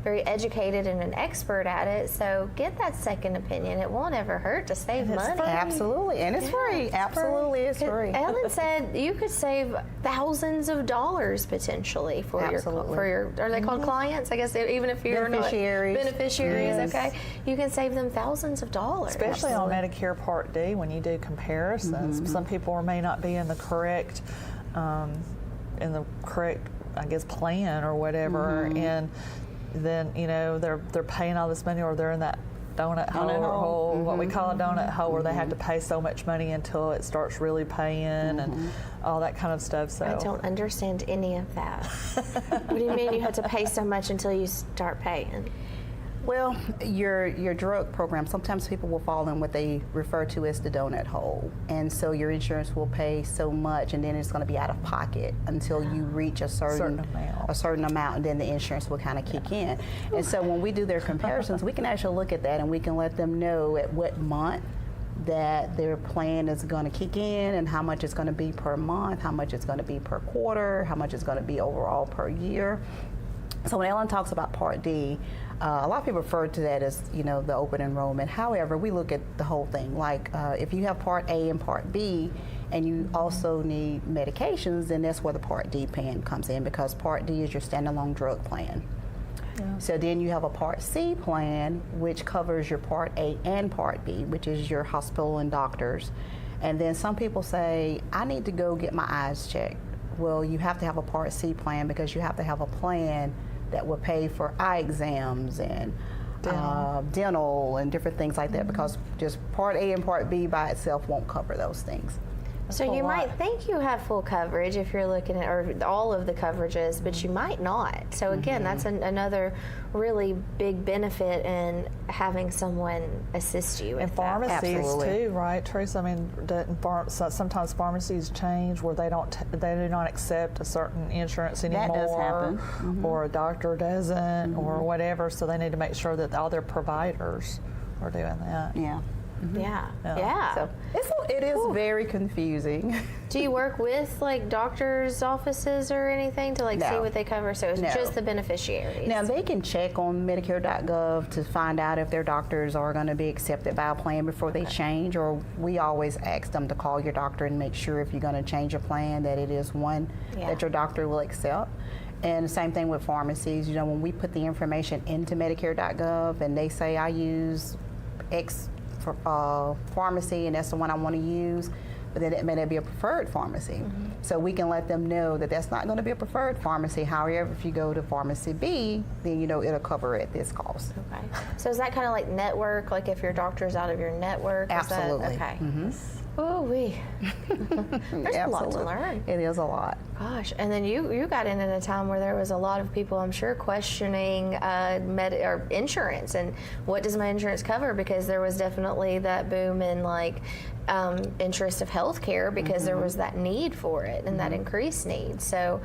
very educated and an expert at it, so get that second opinion. It won't ever hurt to save money. Absolutely, and it's free. Absolutely, it's free. Ellen said you could save thousands of dollars potentially for your are they called clients? I guess even if you're beneficiaries. Not beneficiaries, okay, you can save them thousands of dollars. Especially on Medicare Part D, when you do comparisons, some people may not be in the correct I guess, plan or whatever, and then they're paying all this money, or they're in that donut hole, what we call a donut hole, where they have to pay so much money until it starts really paying and all that kind of stuff. So I don't understand any of that. What do you mean you have to pay so much until you start paying? Well, your drug program, sometimes people will fall in what they refer to as the donut hole. And so your insurance will pay so much, and then it's going to be out of pocket until you reach a certain amount, and then the insurance will kind of kick in. And so when we do their comparisons, we can actually look at that, and we can let them know at what month that their plan is going to kick in, and how much it's going to be per month, how much it's going to be per quarter, how much it's going to be overall per year. So when Ellen talks about Part D, a lot of people refer to that as, the open enrollment. However, we look at the whole thing. Like if you have Part A and Part B, and you also need medications, then that's where the Part D plan comes in, because Part D is your standalone drug plan. Yeah. So then you have a Part C plan, which covers your Part A and Part B, which is your hospital and doctors. And then some people say, I need to go get my eyes checked. Well, you have to have a Part C plan, because you have to have a plan that will pay for eye exams and dental and different things like that, because just Part A and Part B by itself won't cover those things. So you might think you have full coverage if you're looking at all of the coverages, but you might not. So again, that's another really big benefit in having someone assist you. And pharmacies too, right, Teresa? I mean, sometimes pharmacies change where they do not accept a certain insurance anymore. That does happen. Or a doctor doesn't, or whatever. So they need to make sure that all their providers are doing that. Yeah. Yeah. So it is very confusing. Do you work with like doctors' offices or anything to like see No. what they cover? So it's No. just the beneficiaries. Now they can check on Medicare.gov to find out if their doctors are going to be accepted by a plan before they change, or we always ask them to call your doctor and make sure if you're going to change a plan that it is one that your doctor will accept. And the same thing with pharmacies. You know, when we put the information into Medicare.gov and they say I use X pharmacy and that's the one I want to use, but then it may not be a preferred pharmacy. So we can let them know that that's not going to be a preferred pharmacy. However, if you go to pharmacy B, then you know it'll cover it at this cost. Okay. So is that kind of like network? Like if your doctor's out of your network? Absolutely. Is that, okay. Mhm. Oh, there's a lot to learn. It is a lot. Gosh, and then you got in at a time where there was a lot of people, I'm sure, questioning or insurance and what does my insurance cover, because there was definitely that boom in like interest of healthcare because there was that need for it and that increased need. So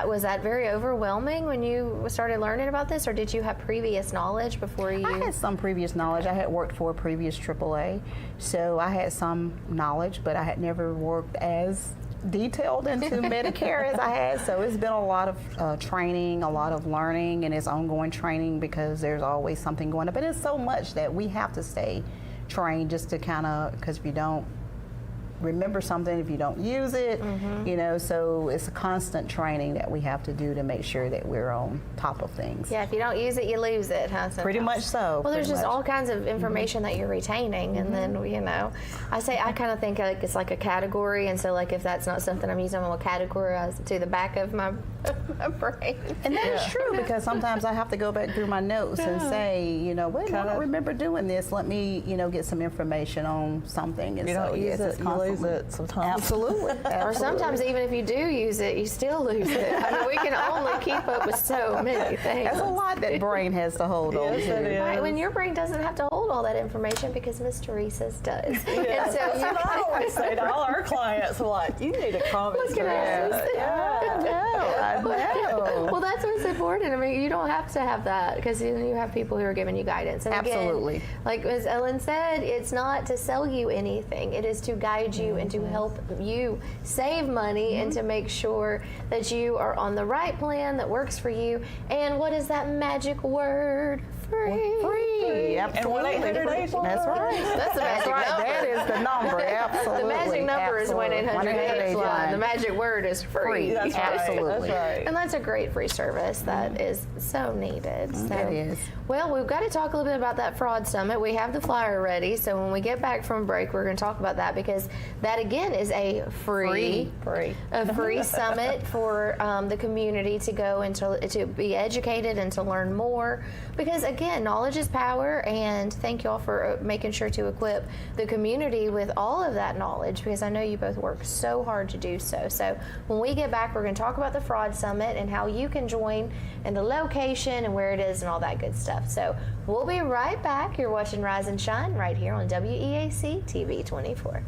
was that very overwhelming when you started learning about this, or did you have previous knowledge before you? I had some previous knowledge. I had worked for a previous AAA, so I had some knowledge, but I had never worked as detailed into Medicare as I had. So it's been a lot of training, a lot of learning, and it's ongoing training because there's always something going on. But it's so much that we have to stay trained just to kind of, because if you don't remember something, if you don't use it, you know, so it's a constant training that we have to do to make sure that we're on top of things. Yeah, if you don't use it, you lose it, huh? Sometimes. Pretty much so. Well, there's pretty just much. all kinds of information that you're retaining, and then, you know, I kind of think like it's like a category, and so like if that's not something I'm using, I'm going to categorize to the back of my brain. And that is true, because sometimes I have to go back through my notes and say, you know, wait, I don't remember doing this. Let me, you know, get some information on something. And You don't use it, you lose it sometimes. Absolutely. Or sometimes even if you do use it, you still lose it. I mean, we can only keep up with so many things. That's a lot that brain has to hold on to. Right, when your brain doesn't have to hold all that information because Miss Teresa's does. Yeah. And so That's what I always say to all our clients, like, you need to come and Look at us. I know. Well, that's what's important. I mean, you don't have to have that because you have people who are giving you guidance. And Absolutely. Again, like as Ellen said, it's not to sell you anything. It is to guide you and to help you save money and to make sure that you are on the right plan that works for you. And what is that magic word? Free. Free. Absolutely. And 1-800-AGENT. That's right. That's the magic number. That is the number. Absolutely. The magic number is 1-800-AGENT. The magic word is free. That's Absolutely. That's right. And that's a great free service that is so needed. So, It is. Well, we've got to talk a little bit about that fraud summit. We have the flyer ready, so when we get back from break, we're going to talk about that because that again is a free summit for the community to go and to be educated and to learn more. Because again, knowledge is power, and thank you all for making sure to equip the community with all of that knowledge, because I know you both work so hard to do so. So when we get back, we're going to talk about the fraud summit and how you can join and the location and where it is and all that good stuff. So we'll be right back. You're watching Rise and Shine right here on WEAC TV 24.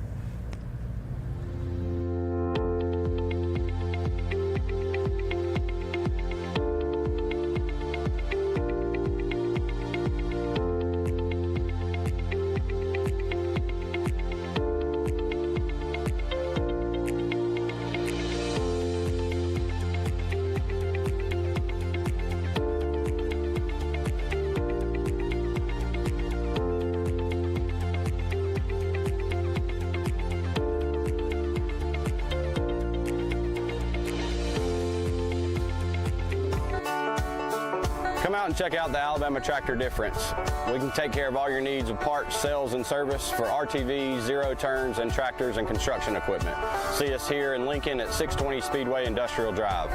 Come out and check out the Alabama Tractor Difference. We can take care of all your needs of parts, sales, and service for RTVs, zero turns, and tractors and construction equipment. See us here in Lincoln at 620 Speedway Industrial Drive.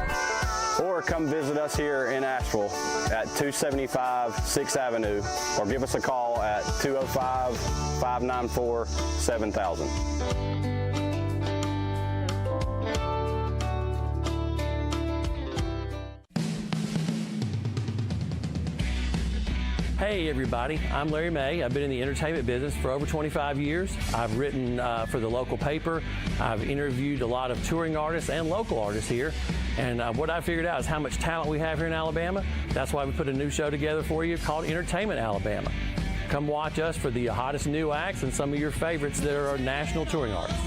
Or come visit us here in Asheville at 275 6th Avenue, or give us a call at 205-594-7000. Hey everybody, I'm Larry May. I've been in the entertainment business for over 25 years. I've written for the local paper. I've interviewed a lot of touring artists and local artists here. And what I figured out is how much talent we have here in Alabama. That's why we put a new show together for you called Entertainment Alabama. Come watch us for the hottest new acts and some of your favorites that are national touring artists.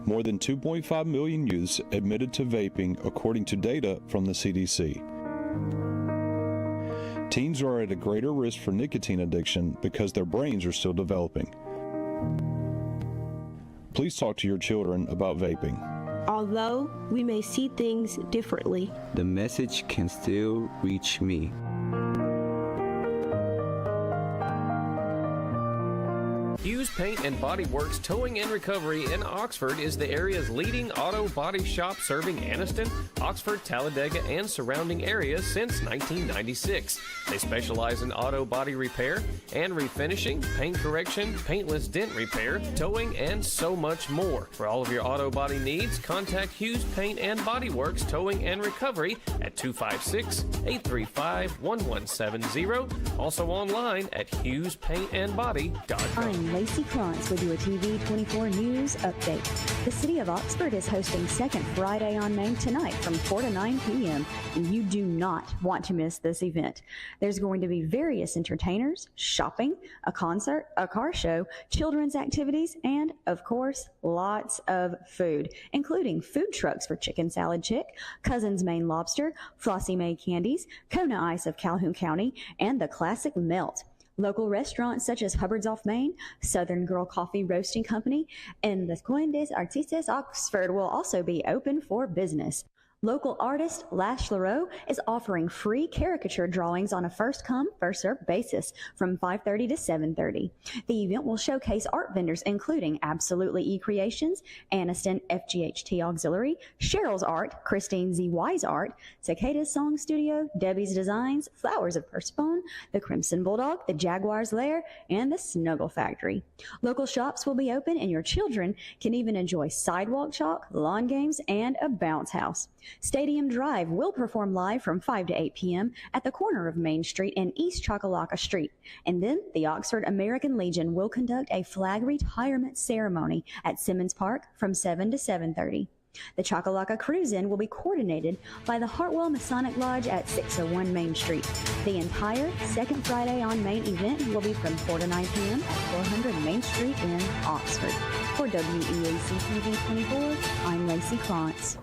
More than 2.5 million youths admitted to vaping, according to data from the CDC. Teens are at a greater risk for nicotine addiction because their brains are still developing. Please talk to your children about vaping. Although we may see things differently, The message can still reach me. Hughes Paint and Body Works Towing and Recovery in Oxford is the area's leading auto body shop serving Anniston, Oxford, Talladega, and surrounding areas since 1996. They specialize in auto body repair and refinishing, paint correction, paintless dent repair, towing, and so much more. For all of your auto body needs, contact Hughes Paint and Body Works Towing and Recovery at 256-835-1170. Also online at hughespaintandbody.com. I'm Lacey Krantz with your TV 24 News Update. The City of Oxford is hosting Second Friday on Main tonight from 4 to 9 p.m., and you do not want to miss this event. There's going to be various entertainers, shopping, a concert, a car show, children's activities, and, of course, lots of food, including food trucks for Chicken Salad Chick, Cousin's Maine Lobster, Flossie Mae Candies, Kona Ice of Calhoun County, and the classic Melt. Local restaurants such as Hubbard's Off Main, Southern Girl Coffee Roasting Company, and the Coin des Artistes Oxford will also be open for business. Local artist Lash LaRoe is offering free caricature drawings on a first-come, first-served basis from 5:30 to 7:30. The event will showcase art vendors including Absolutely E-Creations, Anniston FGHT Auxiliary, Cheryl's Art, Christine Z. Wise Art, Cicada's Song Studio, Debbie's Designs, Flowers of Persephone, the Crimson Bulldog, the Jaguar's Lair, and the Snuggle Factory. Local shops will be open and your children can even enjoy sidewalk chalk, lawn games, and a bounce house. Stadium Drive will perform live from 5 to 8 p.m. at the corner of Main Street and East Chocolaca Street. And then the Oxford American Legion will conduct a flag retirement ceremony at Simmons Park from 7 to 7:30. The Chocolaca Cruise-In will be coordinated by the Hartwell Masonic Lodge at 601 Main Street. The entire Second Friday on Main event will be from 4 to 9 p.m. at 400 Main Street in Oxford. For WEAC TV 24, I'm Lacey Krantz.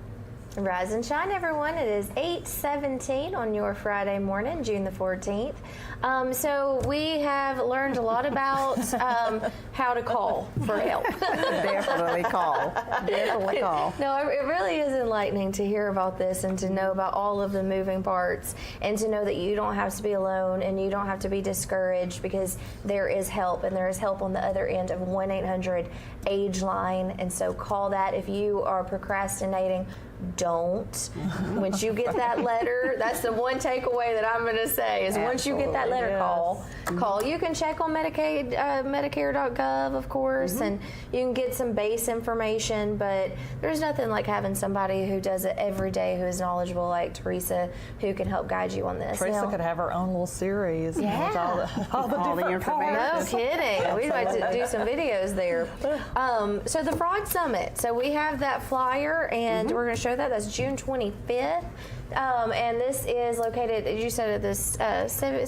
Rise and shine, everyone. It is 8:17 on your Friday morning, June the 14th. So we have learned a lot about how to call for help. Definitely call. Definitely call. No, it really is enlightening to hear about this and to know about all of the moving parts and to know that you don't have to be alone and you don't have to be discouraged because there is help, and there is help on the other end of 1-800-AGE-LINE. And so call that if you are procrastinating. Don't. Once you get that letter, that's the one takeaway that I'm going to say is once you get that letter, call. You can check on Medicaid, Medicare.gov, of course, and you can get some base information, but there's nothing like having somebody who does it every day who is knowledgeable like Teresa who can help guide you on this. Teresa could have her own little series with all the different information. No kidding. We'd like to do some videos there. So the Frog Summit. So we have that flyer, and we're going to show that. That's June 25th. And this is located, you said, at this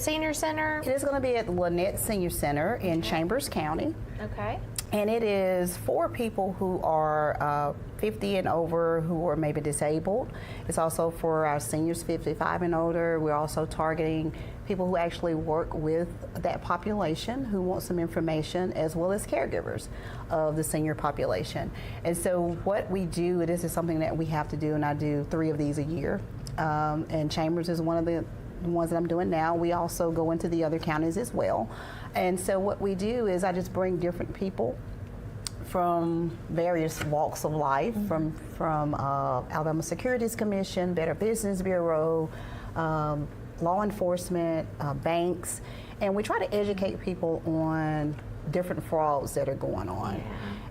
senior center? It is going to be at Lynette Senior Center in Chambers County. Okay. And it is for people who are 50 and over who are maybe disabled. It's also for our seniors 55 and older. We're also targeting people who actually work with that population who want some information, as well as caregivers of the senior population. And so what we do, this is something that we have to do, and I do 3 of these a year. And Chambers is one of the ones that I'm doing now. We also go into the other counties as well. And so what we do is I just bring different people from various walks of life, from Alabama Securities Commission, Better Business Bureau, law enforcement, banks, and we try to educate people on different frauds that are going on. Yeah.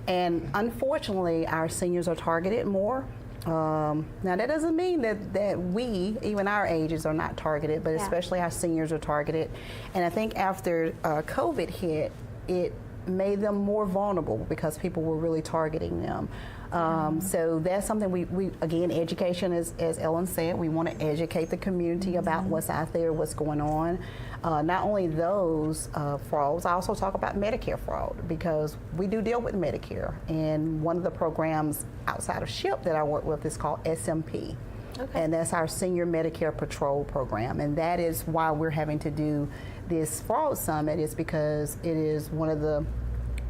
And unfortunately, our seniors are targeted more. Now that doesn't mean that we, even our ages, are not targeted, but especially our seniors are targeted. And I think after COVID hit, it made them more vulnerable because people were really targeting them. So that's something we again, education, as Ellen said, we want to educate the community about what's out there, what's going on. Not only those frauds, I also talk about Medicare fraud, because we do deal with Medicare. And one of the programs outside of SHIP that I work with is called SMP. Okay. And that's our Senior Medicare Patrol program. And that is why we're having to do this fraud summit, is because it is one of the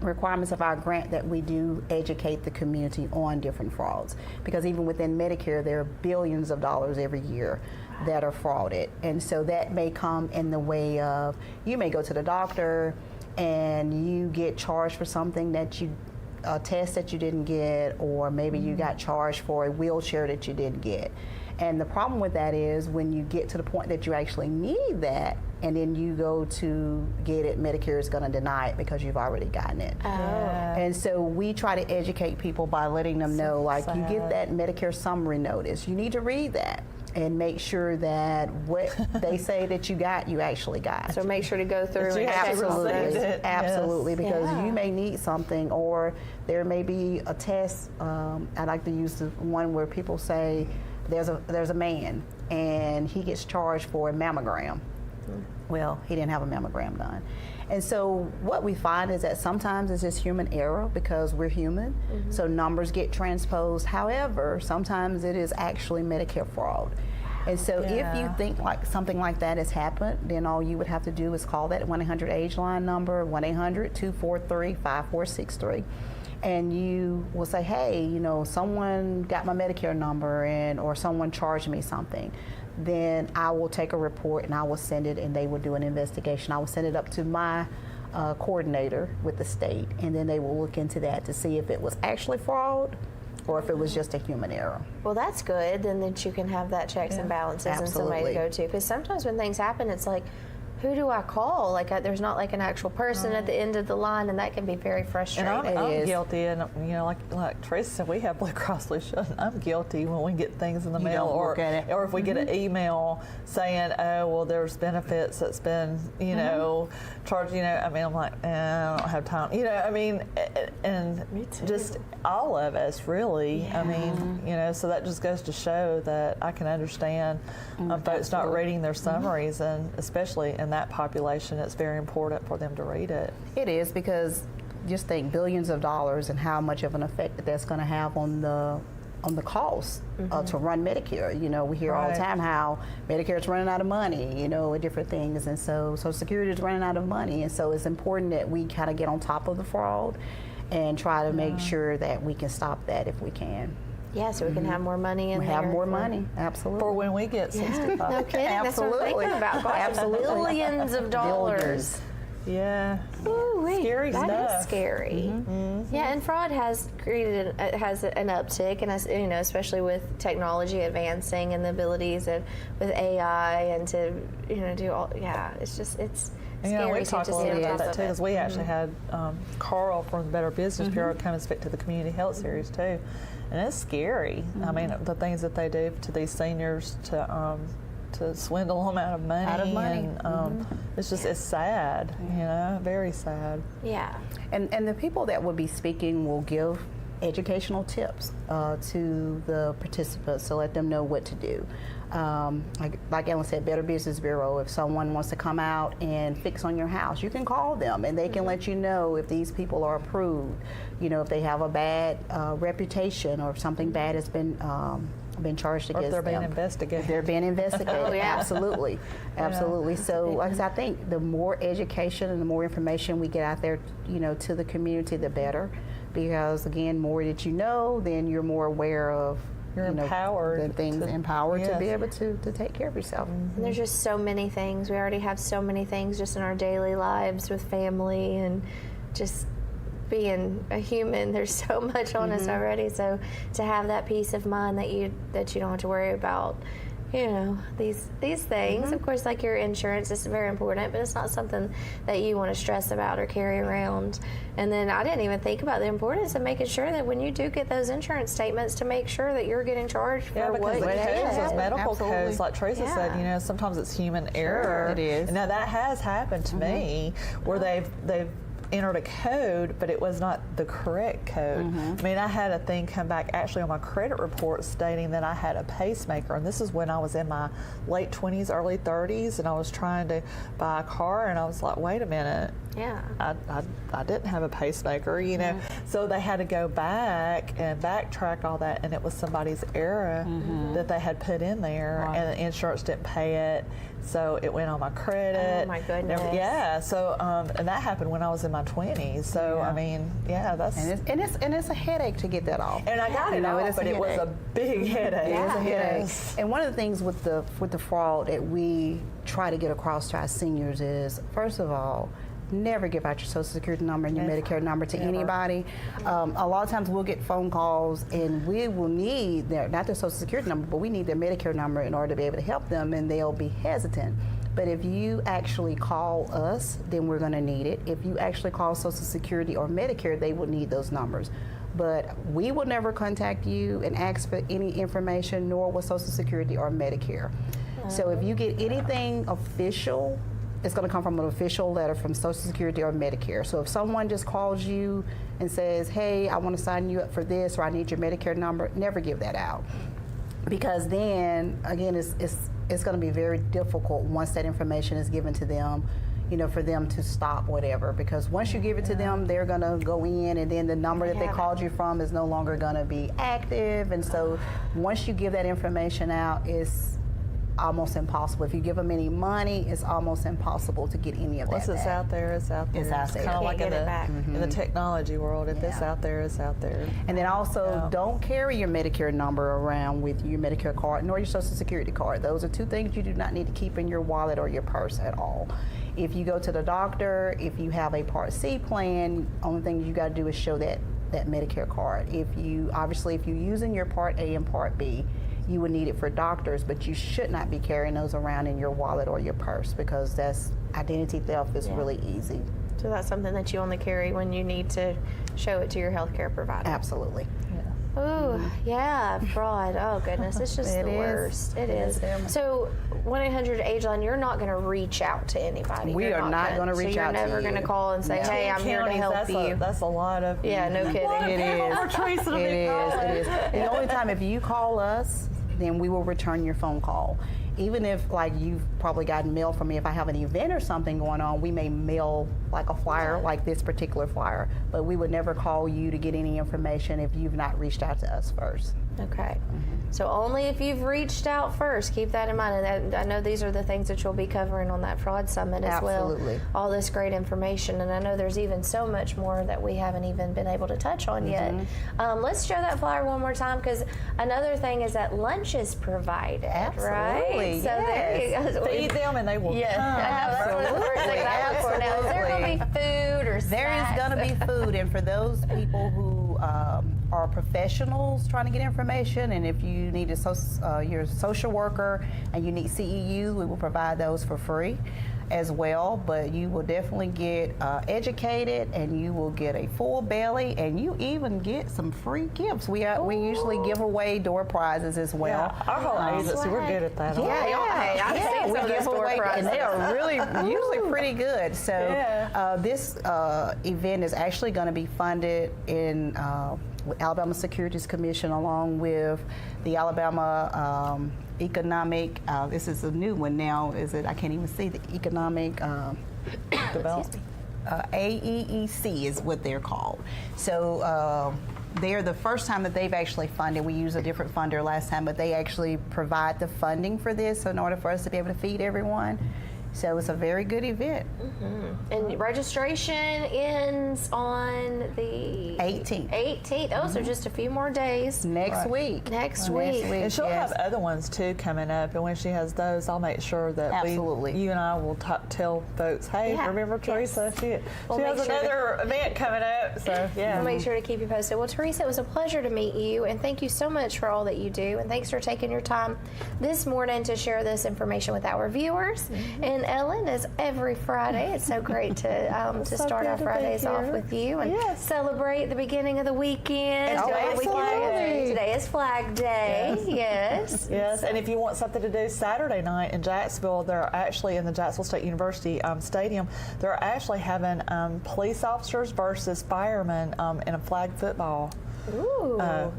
requirements of our grant that we do educate the community on different frauds. Because even within Medicare, there are billions of dollars every year that are frauded. And so that may come in the way of, you may go to the doctor and you get charged for something that a test that you didn't get, or maybe you got charged for a wheelchair that you didn't get. And the problem with that is when you get to the point that you actually need that, and then you go to get it, Medicare is going to deny it because you've already gotten it. Oh. And so we try to educate people by letting them know, like, you get that Medicare summary notice, you need to read that and make sure that what they say that you got, you actually got. So make sure to go through and absolutely, because you may need something, or there may be a test. I like to use the one where people say there's a man and he gets charged for a mammogram. Well, he didn't have a mammogram done. And so what we find is that sometimes it's just human error, because we're human, so numbers get transposed. However, sometimes it is actually Medicare fraud. And so if you think like something like that has happened, then all you would have to do is call that 1-800-AGE line number, 1-800-243-5463. And you will say, hey, you know, someone got my Medicare number, or someone charged me something. Then I will take a report and I will send it, and they will do an investigation. I will send it up to my coordinator with the state, and then they will look into that to see if it was actually fraud or if it was just a human error. Well, that's good, then that you can have that checks and balances and somebody to go to. Because sometimes when things happen, it's like, who do I call? Like, there's not like an actual person at the end of the line, and that can be very frustrating. And I'm guilty, and you know, like Tracy said, we have Blue Cross Blue Shield. I'm guilty when we get things in the mail, or if we get an email saying, oh, well, there's benefits that's been, you know, charged. You know, I mean, I'm like, I don't have time. You know, I mean, and just all of us, really. I mean, you know, so that just goes to show that I can understand folks not reading their summaries, and especially in that population, it's very important for them to read it. It is, because just think billions of dollars and how much of an effect that's going to have on the cost to run Medicare. You know, we hear all the time how Medicare is running out of money, you know, with different things, and so Social Security is running out of money, and so it's important that we kind of get on top of the fraud and try to make sure that we can stop that if we can. Yeah, so we can have more money in there. Have more money, absolutely. For when we get 65. No kidding, that's what I'm thinking about. Gosh, Absolutely. Billions of dollars. Yeah. Ooh-wee. Scary stuff. That is scary. Yeah, and fraud has created has an uptick, and you know, especially with technology advancing and the abilities of with AI and to do all. Yeah, it's scary. You know, we talked a little bit about that too, because we actually had Carl from the Better Business Bureau come and speak to the Community Health Series too, and it's scary. I mean, the things that they do to these seniors to swindle them out of money. And, it's just, it's sad, you know, very sad. Yeah. And the people that will be speaking will give educational tips to the participants to let them know what to do. Like Ellen said, Better Business Bureau, if someone wants to come out and fix on your house, you can call them and they can let you know if these people are approved, you know, if they have a bad reputation or if something bad has been charged against them. Or if they're being investigated. If they're being investigated, Oh, yeah. Absolutely. So, like I said, I think the more education and the more information we get out there, you know, to the community, the better. Because again, more that you know, then you're more aware of. You're empowered. The things empowered to be able to take care of yourself. And there's just so many things. We already have so many things just in our daily lives with family and just being a human. There's so much on us already. So to have that peace of mind that you don't have to worry about, you know, these things. Of course, like your insurance is very important, but it's not something that you want to stress about or carry around. And then I didn't even think about the importance of making sure that when you do get those insurance statements, to make sure that you're getting charged for what you codes, did. those medical codes, like Tracy said, you know, sometimes it's human error. It is. Now that has happened to me, where they've entered a code, but it was not the correct code. I mean, I had a thing come back actually on my credit report stating that I had a pacemaker, and this is when I was in my late 20s, early 30s, and I was trying to buy a car, and I was like, wait a minute. Yeah. I didn't have a pacemaker, you know. So they had to go back and backtrack all that, and it was somebody's error that they had put in there, and the insurance didn't pay it. So it went on my credit. Oh my goodness. Yeah. So and that happened when I was in my 20s. So I mean, yeah, that's and it's a headache to get that off. And I got it off, but it was a big headache. It was a headache. Yes. And one of the things with the fraud that we try to get across to our seniors is, first of all, never give out your Social Security number and your Medicare number to anybody. A lot of times we'll get phone calls and we will need not their Social Security number, but we need their Medicare number in order to be able to help them, and they'll be hesitant. But if you actually call us, then we're going to need it. If you actually call Social Security or Medicare, they will need those numbers. But we will never contact you and ask for any information, nor will Social Security or Medicare. So if you get anything official, it's going to come from an official letter from Social Security or Medicare. So if someone just calls you and says, hey, I want to sign you up for this, or I need your Medicare number, never give that out. Because then, again, it's going to be very difficult once that information is given to them, you know, for them to stop whatever. Because once you give it to them, they're going to go in, and then the number that they called you from is no longer going to be active. And so once you give that information out, it's almost impossible. If you give them any money, it's almost impossible to get any of that Once it's back. out there, it's out there. It's out there. Kind of like in Mm-hmm. the technology world. If it's out there, it's out there. And then also, don't carry your Medicare number around with you, your Medicare card, nor your Social Security card. Those are two things you do not need to keep in your wallet or your purse at all. If you go to the doctor, if you have a Part C plan, only thing you got to do is show that Medicare card. If you're using your Part A and Part B, you would need it for doctors, but you should not be carrying those around in your wallet or your purse, because that's identity theft is really easy. So that's something that you only carry when you need to show it to your healthcare provider. Absolutely. Oh, yeah, fraud. Oh, goodness. It's just the worst. It is. So 1-800-AGE-LINE, you're not going to reach out to anybody. We are not going to reach out to you. So you're never going to call and say, hey, I'm here to help you. That's a lot of... Yeah, no kidding. It is. The only time if you call us, then we will return your phone call. Even if, like, you've probably gotten mail from me, if I have an event or something going on, we may mail like a flyer, like this particular flyer, but we would never call you to get any information if you've not reached out to us first. Okay. So only if you've reached out first. Keep that in mind. And I know these are the things that you'll be covering on that fraud summit as well. All this great information. And I know there's even so much more that we haven't even been able to touch on yet. Let's show that flyer one more time, because another thing is that lunch is provided. Right? So there you go. Feed them and they will come. Absolutely. Now, is there going to be food or snacks? There is going to be food, and for those people who are professionals trying to get information, and if you need you're a social worker and you need CEUs, we will provide those for free as well. But you will definitely get educated, and you will get a full belly, and you even get some free gifts. We usually give away door prizes as well. Yeah, our whole agency, we're good at that. We give away, and they are really usually pretty good. So this event is actually going to be funded in Alabama Securities Commission, along with the Alabama Economic, this is a new one now, I can't even see the Economic Development. AEEC is what they're called. So they're the first time that they've actually funded. We used a different funder last time, but they actually provide the funding for this in order for us to be able to feed everyone. So it's a very good event. And registration ends on the 18th. Oh, so just a few more days. Next week. Next week. And she'll have other ones too coming up. And when she has those, I'll make sure that you and I will tell folks, hey, remember Teresa? She has another event coming up. So we'll make sure to keep you posted. Well, Teresa, it was a pleasure to meet you, and thank you so much for all that you do. And thanks for taking your time this morning to share this information with our viewers. And Ellen, is every Friday. It's so great to start our Fridays off with you and celebrate the beginning of the weekend. Today is Flag Day. Yes. Yes. Yes, and if you want something to do Saturday night in Jacksonville, they're actually in the Jacksonville State University Stadium. They're actually having police officers versus firemen in a flag football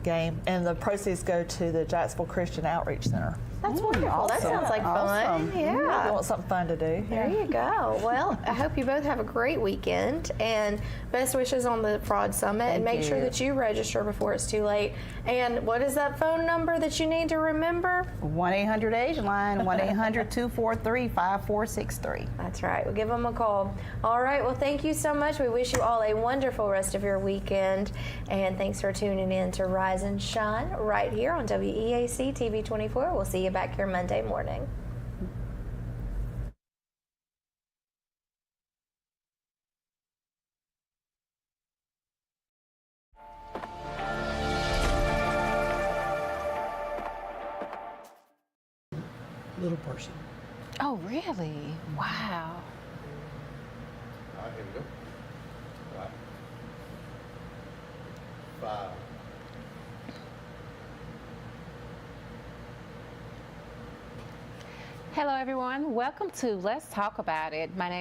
game, and the proceeds go to the Jacksonville Christian Outreach Center. That's wonderful. That sounds like fun. Yeah. If you want something fun to do. There you go. Well, I hope you both have a great weekend, and best wishes on the Fraud Summit. And make sure that you register before it's too late. And what is that phone number that you need to remember? 1-800-AGE-LINE, 1-800-243-5463. That's right. We'll give them a call. All right. Well, thank you so much. We wish you all a wonderful rest of your weekend. And thanks for tuning in to Rise and Shine right here on WEAC TV 24. We'll see you back here Monday morning. Little person. Oh, really? Wow. All right, here we go. All right. 5. Hello, everyone. Welcome to Let's Talk About It. My name is